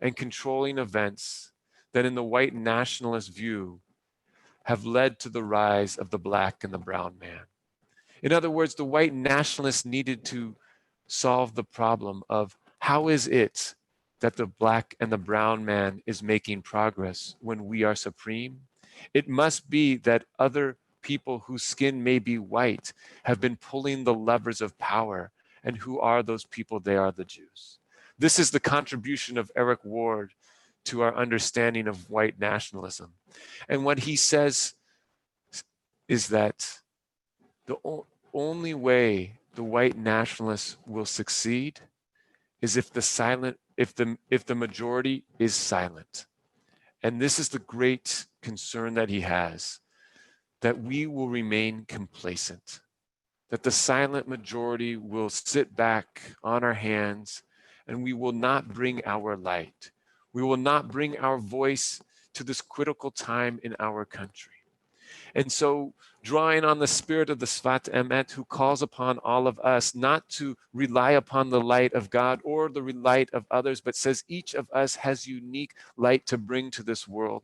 Speaker 2: and controlling events that in the white nationalist view have led to the rise of the Black and the brown man. In other words, the white nationalists needed to solve the problem of how is it that the black and the brown man is making progress when we are supreme. It must be that other people whose skin may be white have been pulling the levers of power. And who are those people? They are the Jews. This is the contribution of Eric Ward to our understanding of white nationalism. And what he says is that the only way the white nationalists will succeed is if the majority is silent. And this is the great concern that he has, that we will remain complacent, that the silent majority will sit back on our hands and we will not bring our light. We will not bring our voice to this critical time in our country. And so, drawing on the spirit of the Sfat Emet, who calls upon all of us not to rely upon the light of God or the light of others, but says each of us has unique light to bring to this world.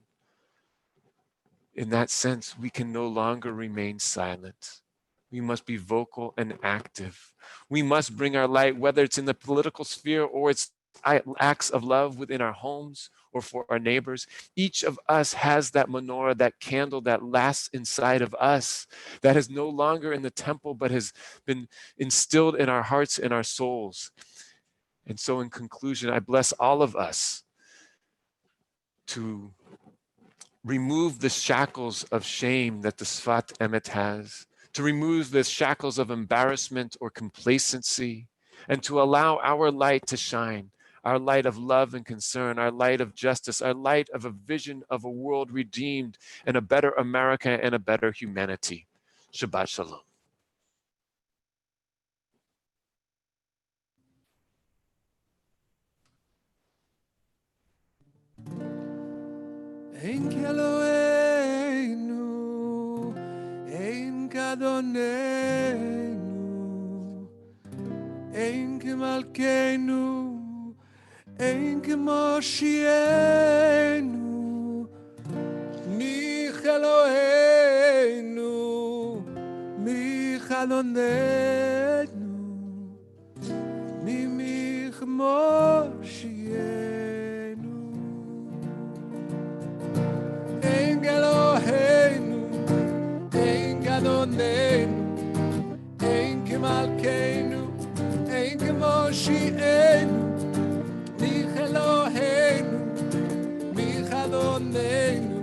Speaker 2: In that sense, we can no longer remain silent. We must be vocal and active. We must bring our light, whether it's in the political sphere or it's acts of love within our homes or for our neighbors. Each of us has that menorah, that candle that lasts inside of us, that is no longer in the temple, but has been instilled in our hearts and our souls. And so in conclusion, I bless all of us to remove the shackles of shame that the Sfat Emet has, to remove the shackles of embarrassment or complacency, and to allow our light to shine, our light of love and concern, our light of justice, our light of a vision of a world redeemed and a better America and a better humanity. Shabbat Shalom.
Speaker 1: Ein Eloheinu, ein Kadonenu, ein Malkeinu, ein Moshienu, mich Eloheinu, mich Adonenu, mich Moshienu. Ein Eloheinu, ein Adonenu, ein Malkeinu, ein Moshienu, mich Eloheinu, mich Adonenu,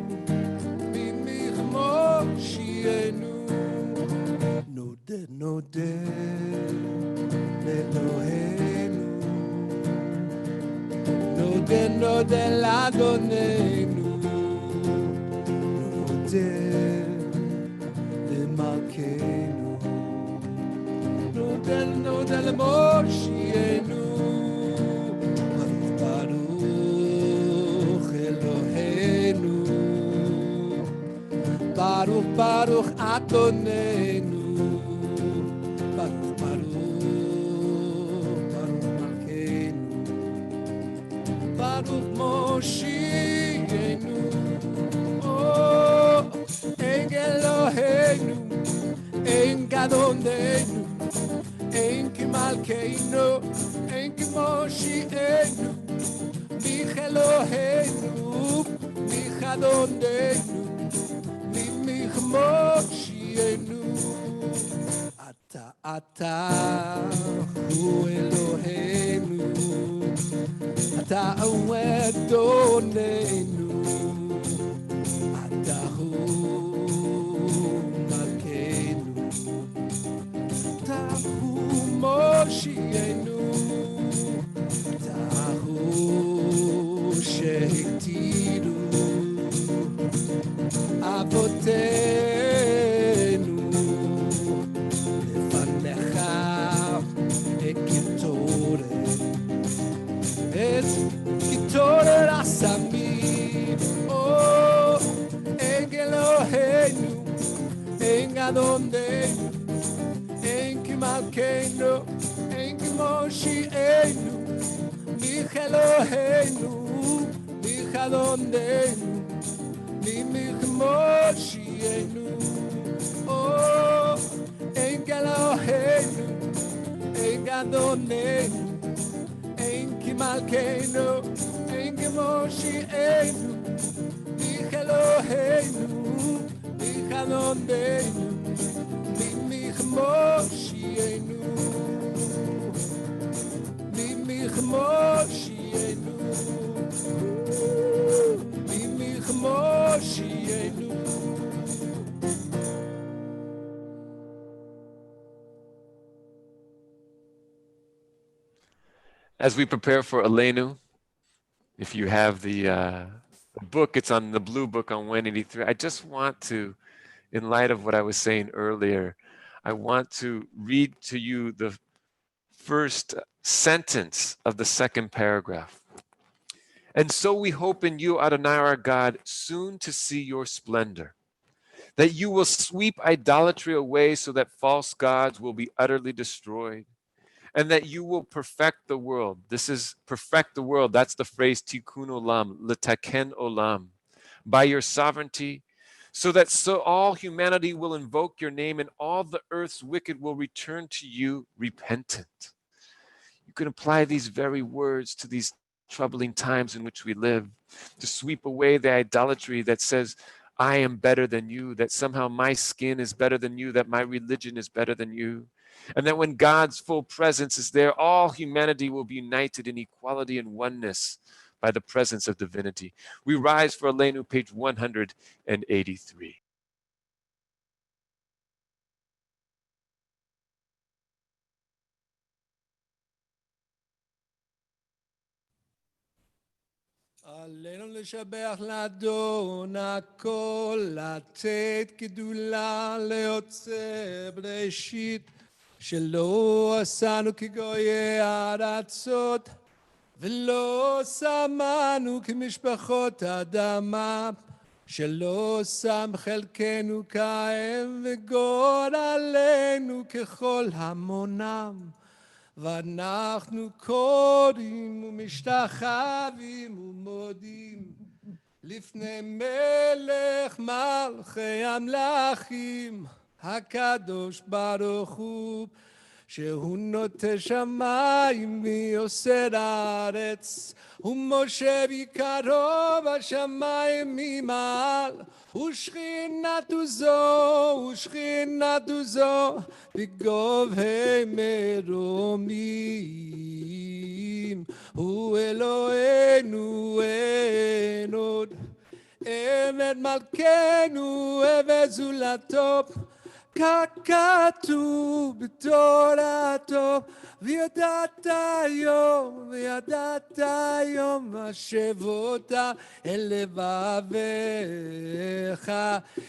Speaker 1: mich Moshienu. Node Eloheinu, node l'Adonenu. Malkeinu, node Moshienu, Baruch Eloheinu, Baruch Baruch Adonenu, Baruch Baruch Baruch Malkeinu, Baruch Moshienu. Ein Eloheinu, ein Adonenu, ein Malkeinu, ein Moshienu, mich Eloheinu, mich Adonenu, mich Moshienu. Ata hu Eloheinu, ata hu Adonenu. Moshienu, Tahu Shehitiru, Avotenu, Lefanecha Ekitore, Ekitore Rasamim, Oh, En Eloheinu, En Adonenu, Malkeinu, ein Moshienu, mich Eloheinu, mich Adonenu, mich Moshienu. Oh, ein Eloheinu, ein Adonenu, ein מלכנו, אין כמו שיענו, מיך אלוהינו, מיך אדוננו, מיך מושיענו, מיך מושיענו, מיך מושיענו.
Speaker 2: As we prepare for Aleinu, if you have the book, it's on the blue book on 183. I just want to, in light of what I was saying earlier, I want to read to you the first sentence of the second paragraph. And so we hope in you, Adonai our God, soon to see your splendor, that you will sweep idolatry away so that false gods will be utterly destroyed, and that you will perfect the world. This is perfect the world. That's the phrase tikkun olam, letaken olam, by your sovereignty, so that all humanity will invoke your name and all the earth's wicked will return to you repentant. You can apply these very words to these troubling times in which we live, to sweep away the idolatry that says, I am better than you, that somehow my skin is better than you, that my religion is better than you. And that when God's full presence is there, all humanity will be united in equality and oneness by the presence of divinity. We rise for Aleinu, page 183.
Speaker 1: עלינו לשבח לאדון הכל, לתת גדולה ליוצר בראשית, שלא עשנו כגויי הארצות, ולא שמנו כמשפחות אדמה, שלא שם חלקנו כאם וגורלנו ככל המונם. ואנחנו קוראים ומשתחווים ומודים לפני מלך מלכי המלכים הקדוש ברוך הוא, שהוא נוטה שמיים ויוסר הארץ, ומשה ביקרו בשמיים ממעל, ושכינתו זו בגובהי מרומים. הוא אלוהינו אין עוד, אמת מלכנו וזולתו, ככתוב בתורתו. וידעת היום השבות אל לבביך,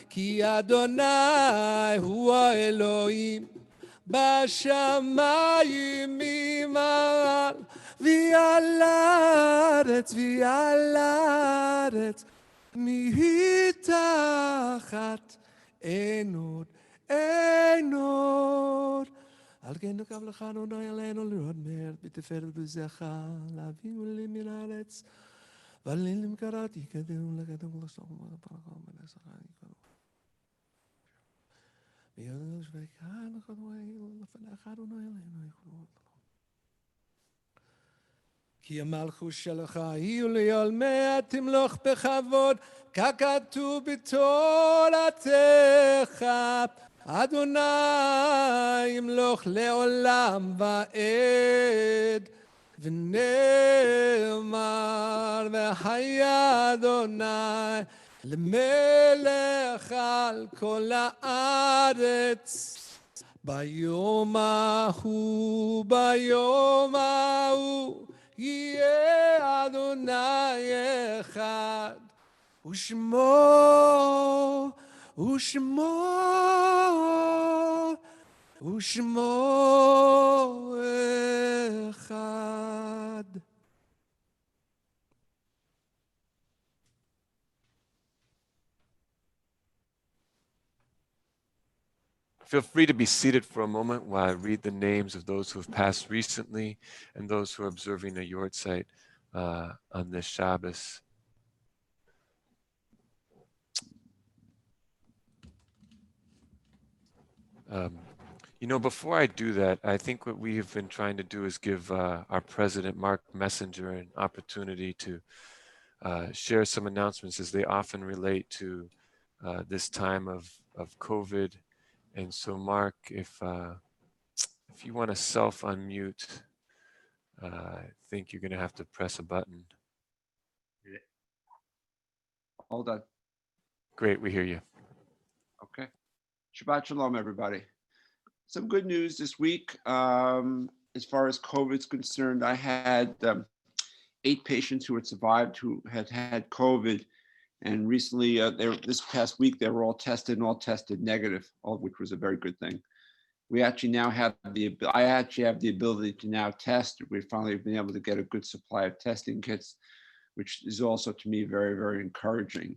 Speaker 1: כי אדוני הוא האלוהים בשמיים ממעל, ועל הארץ מתחת אין עוד. על כן נקב לך אדוני עלינו לראות מהר בתפארת ובזכר, להביא עולים מן הארץ, ועליהם קראתי כדאו לקדם ולסוף ולפרקו ולשכר יקראו. ויודע שבכאן לכדורי לפניך אדוני עלינו יכולו. כי המלכות שלך היא לעולמי תמלוך בכבוד, ככתוב בתורתך. אדוני ימלוך לעולם ועד, ונאמר והיה אדוני למלך על כל הארץ. ביום ההוא יהיה אדוני אחד, ושמו אחד.
Speaker 2: Feel free to be seated for a moment while I read the names of those who have passed recently and those who are observing a yard site on this Shabbos. You know, before I do that, I think what we have been trying to do is give our president, Mark Messenger, an opportunity to share some announcements as they often relate to this time of COVID. And so, Mark, if you want to self-unmute, I think you're going to have to press a button.
Speaker 6: Hold on.
Speaker 2: Great, we hear you.
Speaker 6: Okay. Shabbat shalom, everybody. Some good news this week. As far as COVID's concerned, I had 8 patients who had survived who had had COVID. And recently, this past week, they were all tested negative, all of which was a very good thing. We actually now have I actually have the ability to now test. We've finally been able to get a good supply of testing kits, which is also to me very, very encouraging.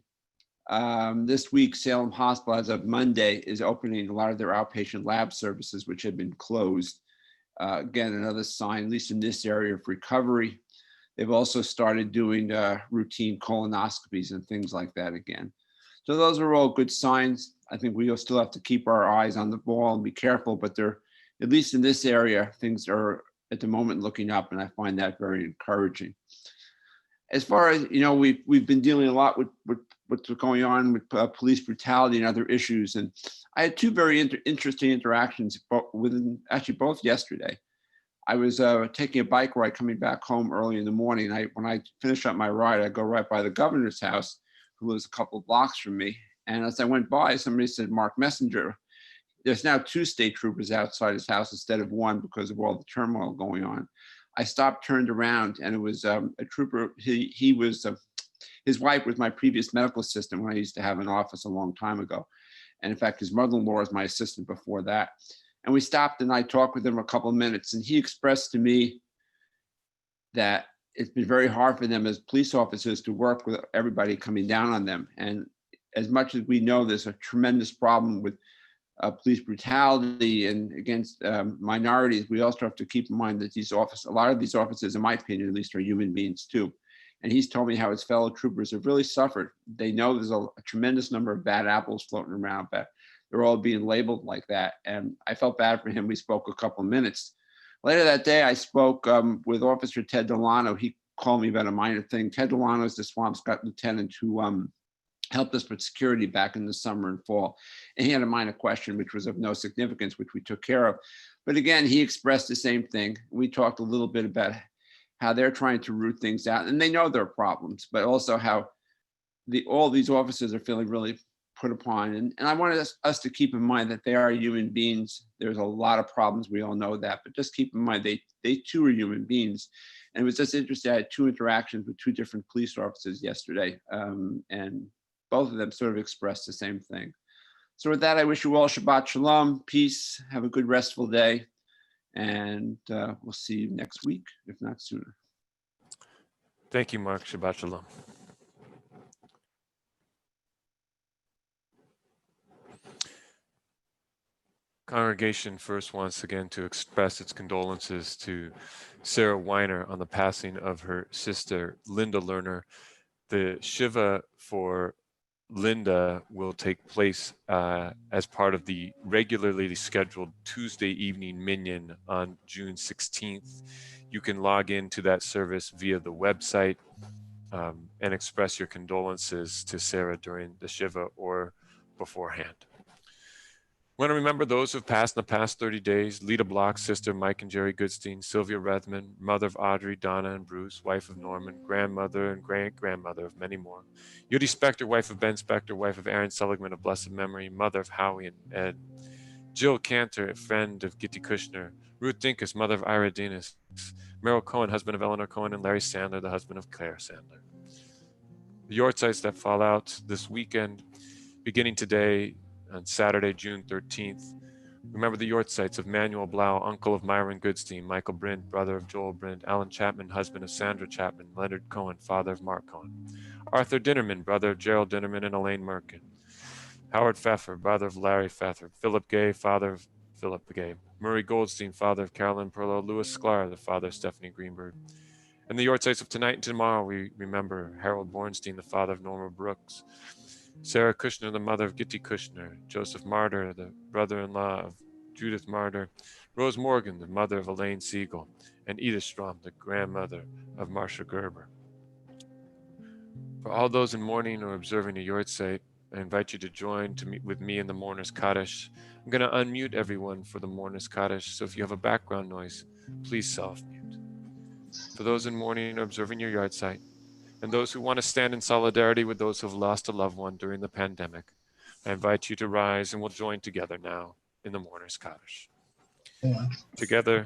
Speaker 6: This week, Salem Hospital, as of Monday, is opening a lot of their outpatient lab services, which had been closed. Again, another sign, at least in this area, of recovery. They've also started doing routine colonoscopies and things like that again. So those are all good signs. I think we'll still have to keep our eyes on the ball and be careful, but they're, at least in this area, things are at the moment looking up, and I find that very encouraging. As far as, we've been dealing a lot with what's going on with police brutality and other issues. And I had 2 very interesting interactions actually both yesterday. I was taking a bike ride coming back home early in the morning. When I finish up my ride, I go right by the governor's house, who lives a couple of blocks from me. And as I went by, somebody said, Mark Messenger. There's now 2 state troopers outside his house instead of 1 because of all the turmoil going on. I stopped, turned around, and it was a trooper. He was, his wife was my previous medical assistant when I used to have an office a long time ago. And in fact, his mother-in-law was my assistant before that. And we stopped and I talked with him a couple of minutes, and he expressed to me that it's been very hard for them as police officers to work with everybody coming down on them. And as much as we know there's a tremendous problem with police brutality and against minorities, we also have to keep in mind that a lot of these officers, in my opinion at least, are human beings too. And he's told me how his fellow troopers have really suffered. They know there's a tremendous number of bad apples floating around, but they're all being labeled like that. And I felt bad for him. We spoke a couple of minutes. Later that day, I spoke with Officer Ted Delano. He called me about a minor thing. Ted Delano is the Swampscott lieutenant who helped us with security back in the summer and fall. And he had a minor question, which was of no significance, which we took care of. But again, he expressed the same thing. We talked a little bit about how they're trying to root things out, and they know there are problems, but also how all these officers are feeling really put upon. And I wanted us to keep in mind that they are human beings. There's a lot of problems. We all know that, but just keep in mind they too are human beings. And it was just interesting. I had 2 interactions with 2 different police officers yesterday, and both of them sort of expressed the same thing. So with that, I wish you all Shabbat Shalom, peace, have a good restful day, and we'll see you next week, if not sooner.
Speaker 2: Thank you, Mark. Shabbat Shalom. Congregation first wants again to express its condolences to Sarah Weiner on the passing of her sister, Linda Lerner. The Shiva for Linda will take place as part of the regularly scheduled Tuesday evening minyan on June 16th. You can log into that service via the website and express your condolences to Sarah during the Shiva or beforehand. We want to remember those who've passed in the past 30 days: Lita Block's sister, Mike and Jerry Goodstein; Sylvia Redmond, mother of Audrey, Donna, and Bruce; wife of Norman; grandmother and great-grandmother of many more; Yudi Spector, wife of Ben Spector; wife of Aaron Seligman of blessed memory; mother of Howie and Ed; Jill Cantor, friend of Gitty Kushner; Ruth Dinkus, mother of Ira Dinas; Merrill Cohen, husband of Eleanor Cohen; and Larry Sandler, the husband of Claire Sandler. The Yortsites that fall out this weekend, beginning today, on Saturday, June 13th. Remember the Yortsites of Manuel Blau, uncle of Myron Goodstein; Michael Brind, brother of Joel Brind; Alan Chapman, husband of Sandra Chapman; Leonard Cohen, father of Mark Cohen; Arthur Dinnerman, brother of Gerald Dinnerman and Elaine Merkin; Howard Pfeffer, brother of Larry Pfeffer; Philip Gay, father of Philip Gay; Murray Goldstein, father of Carolyn Perlow; Louis Sklar, the father of Stephanie Greenberg. And the Yortsites of tonight and tomorrow, we remember Harold Bornstein, the father of Norma Brooks; Sarah Kushner, the mother of Gitty Kushner; Joseph Martyr, the brother-in-law of Judith Martyr, Rose Morgan, the mother of Elaine Siegel, and Edith Strom, the grandmother of Marcia Gerber. For all those in mourning or observing a Yortzeit, I invite you to join to meet with me in the Mourner's Kaddish. I'm going to unmute everyone for the Mourner's Kaddish, so if you have a background noise, please self-mute. For those in mourning or observing your Yortzeit, and those who want to stand in solidarity with those who have lost a loved one during the pandemic, I invite you to rise and we'll join together now in the Mourner's Kaddish. Together,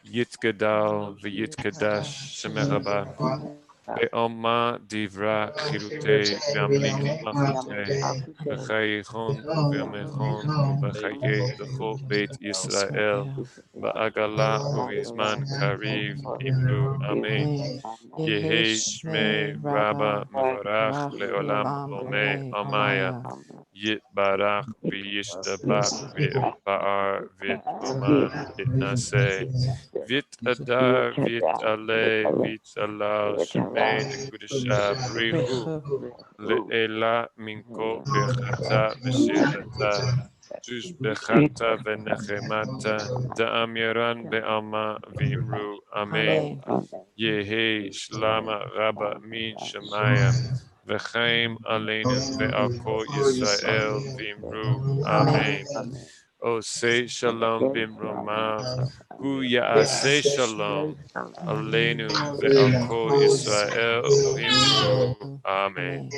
Speaker 2: Yit Gadal v'Yit Kadash Shemerabah Be'oma Divra Chirute V'Amlik Machute V'Chayichon V'Amechon V'Chaye L'chol Beit Yisrael Ba'agala U'Vizman Kariv Imru Amen. Yehi Shmei Rabba Mevarach Le'olam Lomei Amaya Yit Barach V'Yishtabach V'Ba'ar V'Toma V'Naseh Vit Adar Vit Ale Vit Alal Shmei Nekudesha Brichu Le'ela Minko Bechata V'Shilata Jush Bechata V'Nechemata Da'amiran Be'alma V'Imru Amen. Yehi Shlama Rabba Min Shemaya V'chaim Aleinu Ve'al Kol Yisrael V'imru Amen. O say Shalom Bimromav Hu Ya'aseh Shalom Aleinu Ve'al Kol Yisrael V'imru Amen.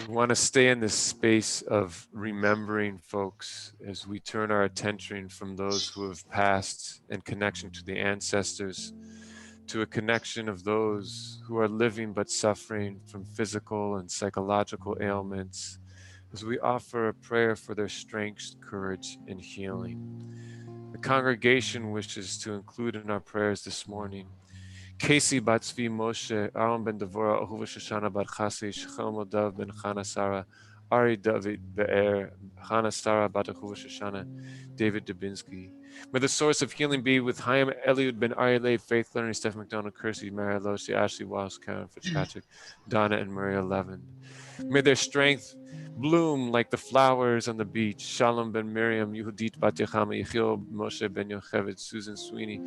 Speaker 2: We want to stay in this space of remembering folks as we turn our attention from those who have passed and connection to the ancestors to a connection of those who are living but suffering from physical and psychological ailments, as we offer a prayer for their strength, courage, and healing. The congregation wishes to include in our prayers this morning Casey Batzvi Moshe, Aaron ben Devorah, Ahuva Shoshana Bar Chasi, Shechel Modav ben Chana Sarah, Ari David Be'er, Chana Sarah Bat Ahuva Shoshana, David Dubinsky. May the source of healing be with Chaim Eliud ben Aryeh, Faith Learning, Steph McDonald, Kirsty, Mary Loshi, Ashley Walsh, Karen Fitzpatrick, Donna and Maria Levin. May their strength bloom like the flowers on the beach. Shalom ben Miriam, Yehudit Bat Yechama, Yechiel Moshe ben Yocheved, Susan Sweeney,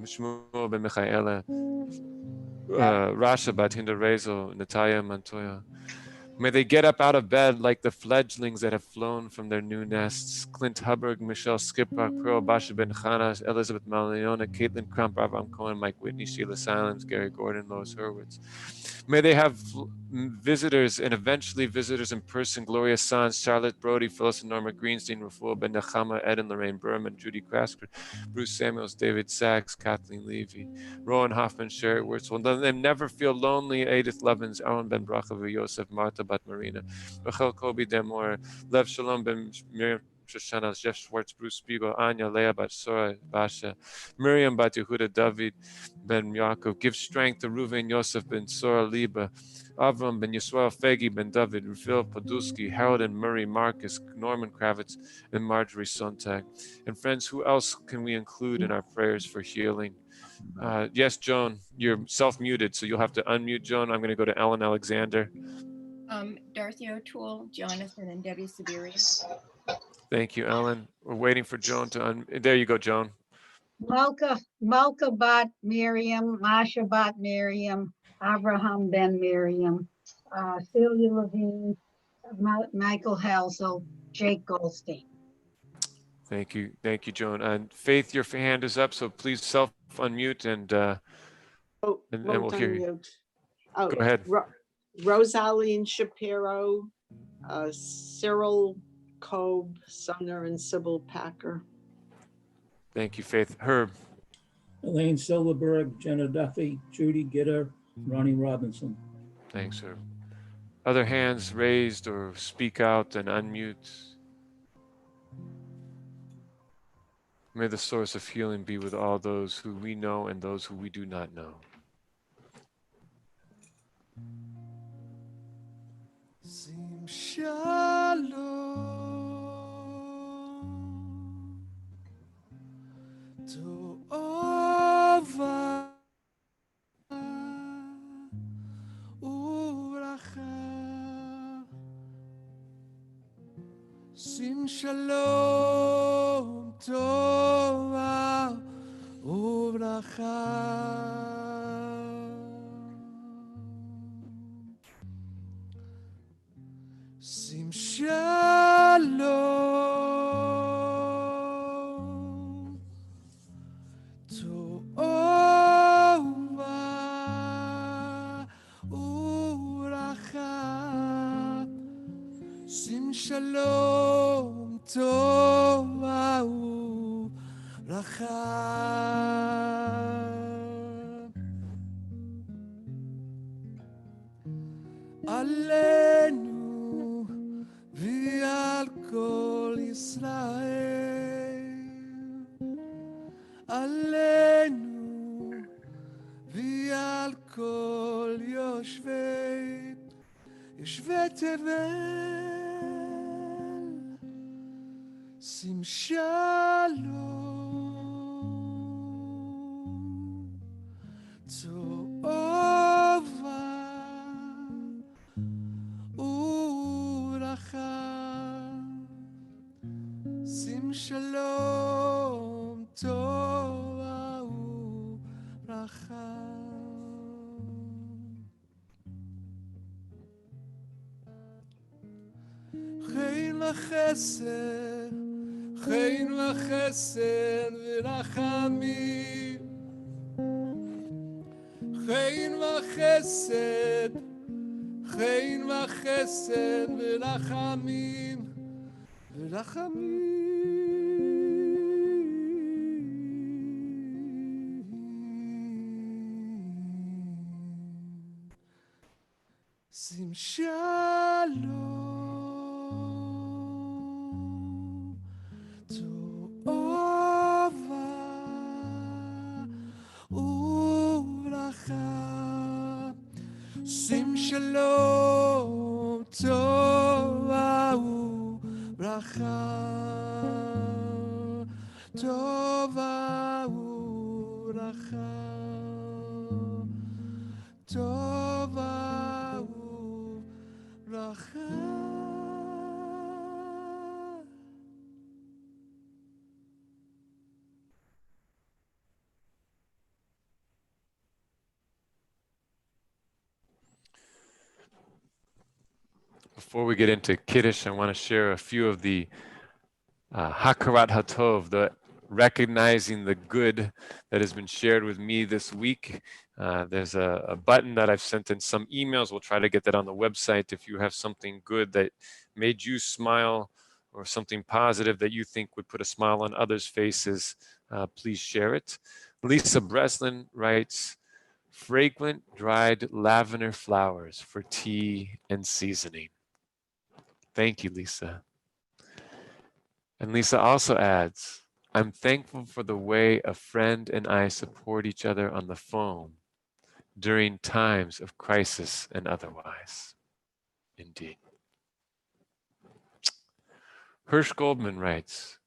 Speaker 2: Shmuel ben Michaela, Rasha Bat Hinda Rezo, Natalia Montoya. May they get up out of bed like the fledglings that have flown from their new nests. Clint Hubbard, Michelle Skipper, Pearl Basha Ben Chana, Elizabeth Maliona, Caitlin Crump, Avraham Cohen, Mike Whitney, Sheila Silence, Gary Gordon, Lois Hurwitz. May they have visitors and eventually visitors in person. Gloria Sanz, Charlotte Brody, Phyllis and Norma Greenstein, Raful Ben Nechama, Ed and Lorraine Berman, Judy Krasker, Bruce Samuels, David Sachs, Kathleen Levy, Rowan Hoffman, Sherry Wurzel. Let them never feel lonely. Edith Levins, Aaron Ben Bracha, Yosef, Martha Bat Marina, Rachel Kobe Demore, Lev Shalom Ben Miriam Shoshana, Jeff Schwartz, Bruce Spiegel, Anya, Leah Bat Sora, Basha, Miriam Bat Yehuda, David Ben Yaakov. Give strength to Reuven Yosef Ben Sora Liba, Avram Ben Yisrael Fegi Ben David, Rufil Podolsky, Harold and Murray Marcus, Norman Kravitz, and Marjorie Sontag. And friends, who else can we include in our prayers for healing? Yes, Joan, you're self-muted, so you'll have to unmute, Joan. I'm going to go to Ellen Alexander.
Speaker 7: Dorothy O'Toole, Jonathan, and Debbie Siberius.
Speaker 2: Thank you, Ellen. We're waiting for Joan to there you go, Joan.
Speaker 8: Malka Bat Miriam, Masha Bat Miriam, Abraham Ben Miriam, Celia Levine, Michael Halsell, Jake Goldstein.
Speaker 2: Thank you, Joan. And Faith, your hand is up, so please self-unmute and we'll hear you.
Speaker 9: Oh,
Speaker 2: go ahead.
Speaker 9: Rosaline Shapiro, Cyril Kobe, Sumner, and Sybil Packer.
Speaker 2: Thank you, Faith. Herb.
Speaker 10: Elaine Silverberg, Jenna Duffy, Judy Gitter, Ronnie Robinson.
Speaker 2: Thanks, Herb. Other hands raised or speak out and unmute. May the source of healing be with all those who we know and those who we do not know.
Speaker 1: Sim shalom to Ova Uracha שים שלום טובה וברכה. שים שלום טובה וברכה. שים שלום טובה וברכה. עלינו ועל כל ישראל, עלינו ועל כל יושבי תבל, שים שלום טובה וברכה. שים שלום טובה וברכה. חן וחסד, חן וחסד ורחמים, חן וחסד, חן וחסד ורחמים, ורחמים. שים שלום טובה וברכה. שים שלום טובה וברכה. טובה וברכה. טובה וברכה.
Speaker 2: Before we get into Kiddush, I want to share a few of the Hakarat Hatov, the recognizing the good that has been shared with me this week. There's a button that I've sent in some emails. We'll try to get that on the website. If you have something good that made you smile or something positive that you think would put a smile on others' faces, please share it. Lisa Breslin writes, fragrant dried lavender flowers for tea and seasoning. Thank you, Lisa. And Lisa also adds, I'm thankful for the way a friend and I support each other on the phone during times of crisis and otherwise. Indeed. Hirsch Goldman writes,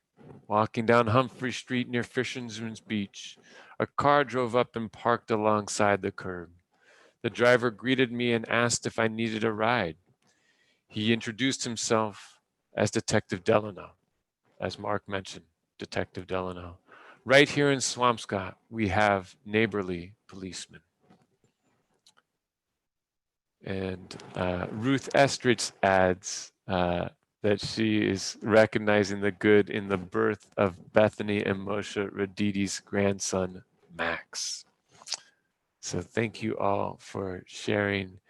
Speaker 2: walking down Humphrey Street near Fisherman's Beach, a car drove up and parked alongside the curb. The driver greeted me and asked if I needed a ride. He introduced himself as Detective Delano. As Mark mentioned, Detective Delano. Right here in Swampscott, we have neighborly policemen. And Ruth Estridge adds that she is recognizing the good in the birth of Bethany and Moshe Radidi's grandson, Max. So thank you all for sharing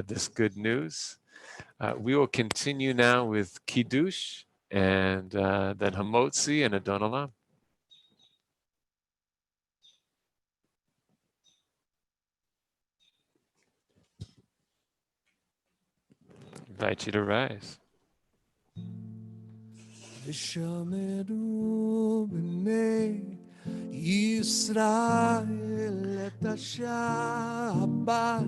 Speaker 2: this good news. We will continue now with Kiddush and then Hamotzi and Adon Olam. Invite you to rise.
Speaker 1: ושמרו בני ישראל את השבת,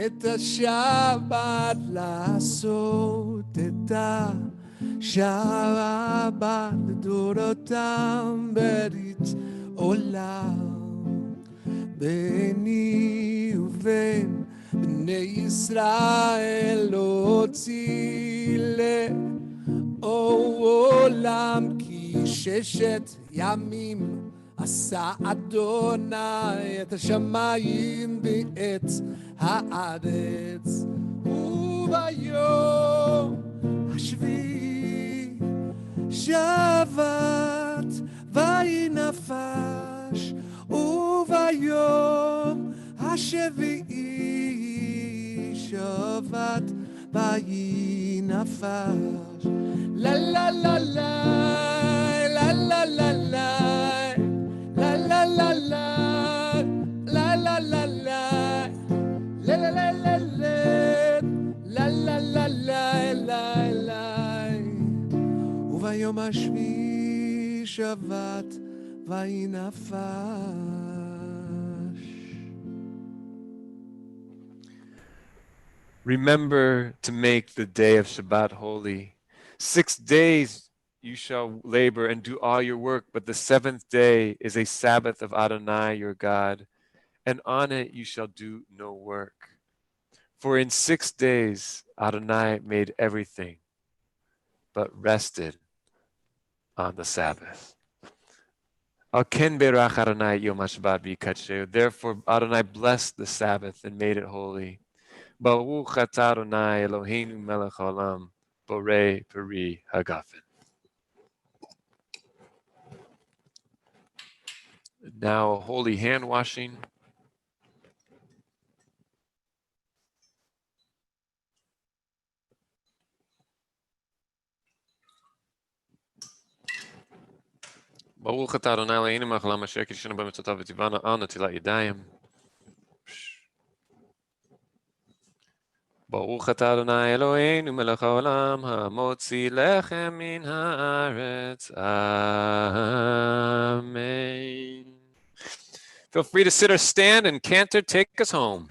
Speaker 1: את השבת לעשות את השבת לדורותם ברית עולם ביני ובין בני ישראל להוציא עולם כי ששת ימים עשה אדוני את השמיים ואת הארץ, וביום השביעי שבת ויהי נפש, וביום השביעי שבת ויהי נפש. לה לה לה לה לה לה לה לה לה לה לה לה לה לה לה. וביום השביעי שבת ויהי נפש.
Speaker 2: Remember to make the day of Shabbat holy. 6 days you shall labor and do all your work, but the 7th day is a Sabbath of Adonai your God, and on it you shall do no work. For in 6 days Adonai made everything, but rested on the Sabbath. Al-ken berach Adonai yom HaShabbat v'yikadsheu. Therefore Adonai blessed the Sabbath and made it holy. Baruch atah Adonai Eloheinu melech haolam, borei peri hagafen. Now a holy hand washing. Baruch atah Adonai Eloheinu melech haolam asher kiddushanu b'mitzvotav v'tivanu al netilat yadayim. Baruch atah Adonai Eloheinu melech haolam hamotzi lechem min haaretz. Amen. Feel free to sit or stand, and Cantor, take us home.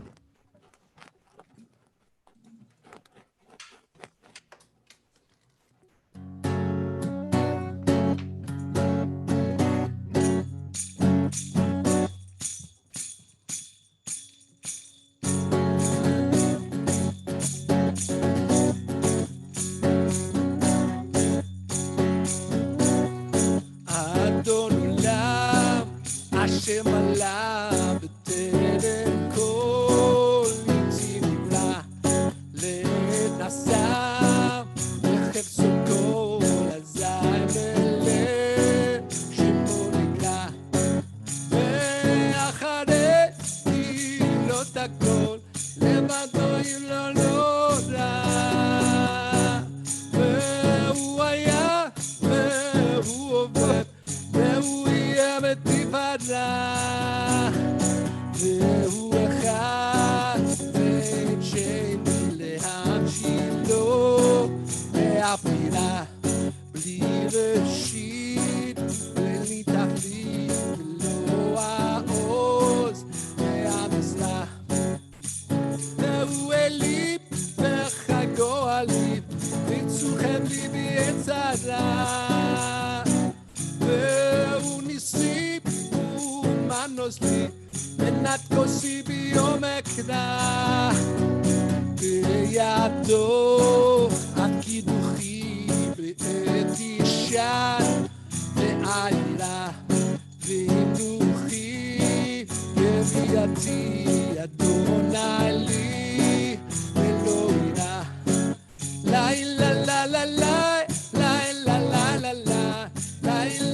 Speaker 1: השם עלה בטרם כל יציר נברא, לנסה לחפשו כל אזי מלך שמו נקרא, ואחרי תהילות הכל לבדו אם לא נודע, והוא היה והוא עובד והוא יהיה בתפארה, והוא אחד ואין שני להמשילו, ואף מילה בלי ראשית בלי תכלית, ולא העוז והמזרח, והוא אליב וחגואליב וצורכם ליבי את צרה, והוא ניסי ומנוס לי מנת כוסי ביום אקרא, בידו עד קידוחי בעת ישן ועירה וינוחי, בביאתי אדוני לי ולא ירא. לילה לילה לילה לילה לילה לילה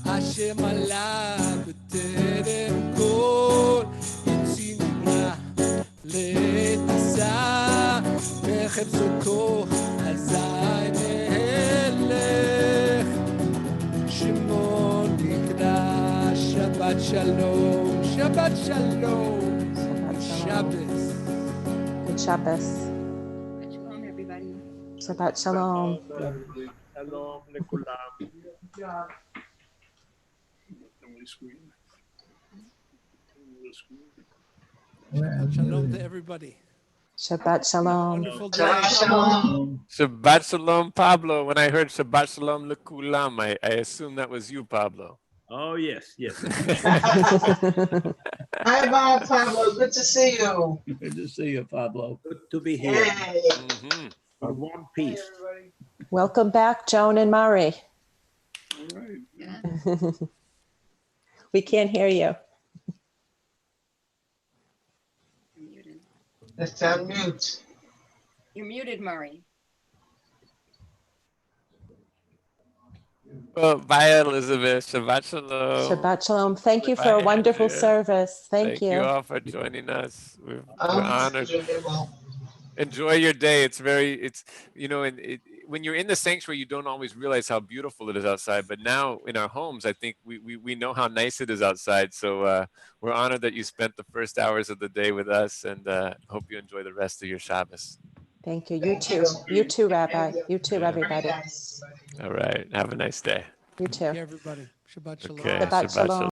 Speaker 1: השם עלה בטרם כל יציר נברא, לתסע וחפצו כוח אזי מלך שמו נקרא. שבת שלום, שבת שלום, Shabbos.
Speaker 11: Good Shabbos.
Speaker 7: Shalom, everybody.
Speaker 11: Shabbat Shalom.
Speaker 12: שלום לכולם.
Speaker 1: Shalom to everybody.
Speaker 11: Shabbat Shalom.
Speaker 1: Wonderful day.
Speaker 4: Shabbat shalom.
Speaker 2: Shabbat Shalom, Pablo. When I heard Shabbat Shalom Lekulam, I assumed that was you, Pablo.
Speaker 12: Oh, yes, yes.
Speaker 4: Hi, Bob, Pablo. Good to see you.
Speaker 10: Good to see you, Pablo.
Speaker 12: Good to be here.
Speaker 4: Hey.
Speaker 2: Mhm.
Speaker 12: In one piece.
Speaker 11: Welcome back, Joan and Murray.
Speaker 6: All right.
Speaker 7: Yeah.
Speaker 11: We can't hear you.
Speaker 7: You're muted.
Speaker 4: Let's unmute.
Speaker 7: You're muted, Murray.
Speaker 2: Well, bye, Elizabeth. Shabbat Shalom.
Speaker 11: Shabbat Shalom. Thank you for a
Speaker 2: Bye,
Speaker 11: wonderful
Speaker 2: Andrea.
Speaker 11: service. Thank
Speaker 2: you
Speaker 11: you.
Speaker 2: all for joining us. We're
Speaker 4: Oh,
Speaker 2: honored.
Speaker 4: enjoyable.
Speaker 2: Enjoy your day. It's when you're in the sanctuary, you don't always realize how beautiful it is outside. But now in our homes, I think we know how nice it is outside. So we're honored that you spent the first hours of the day with us, and hope you enjoy the rest of your Shabbos.
Speaker 11: Thank you. You
Speaker 4: Thank
Speaker 11: too.
Speaker 4: you.
Speaker 11: You too, Rabbi. You too,
Speaker 2: Yeah.
Speaker 11: everybody.
Speaker 4: Very nice.
Speaker 2: All right. Have a nice day.
Speaker 11: You too.
Speaker 1: Okay, everybody. Shabbat shalom.
Speaker 2: Okay.
Speaker 11: Shabbat Shalom.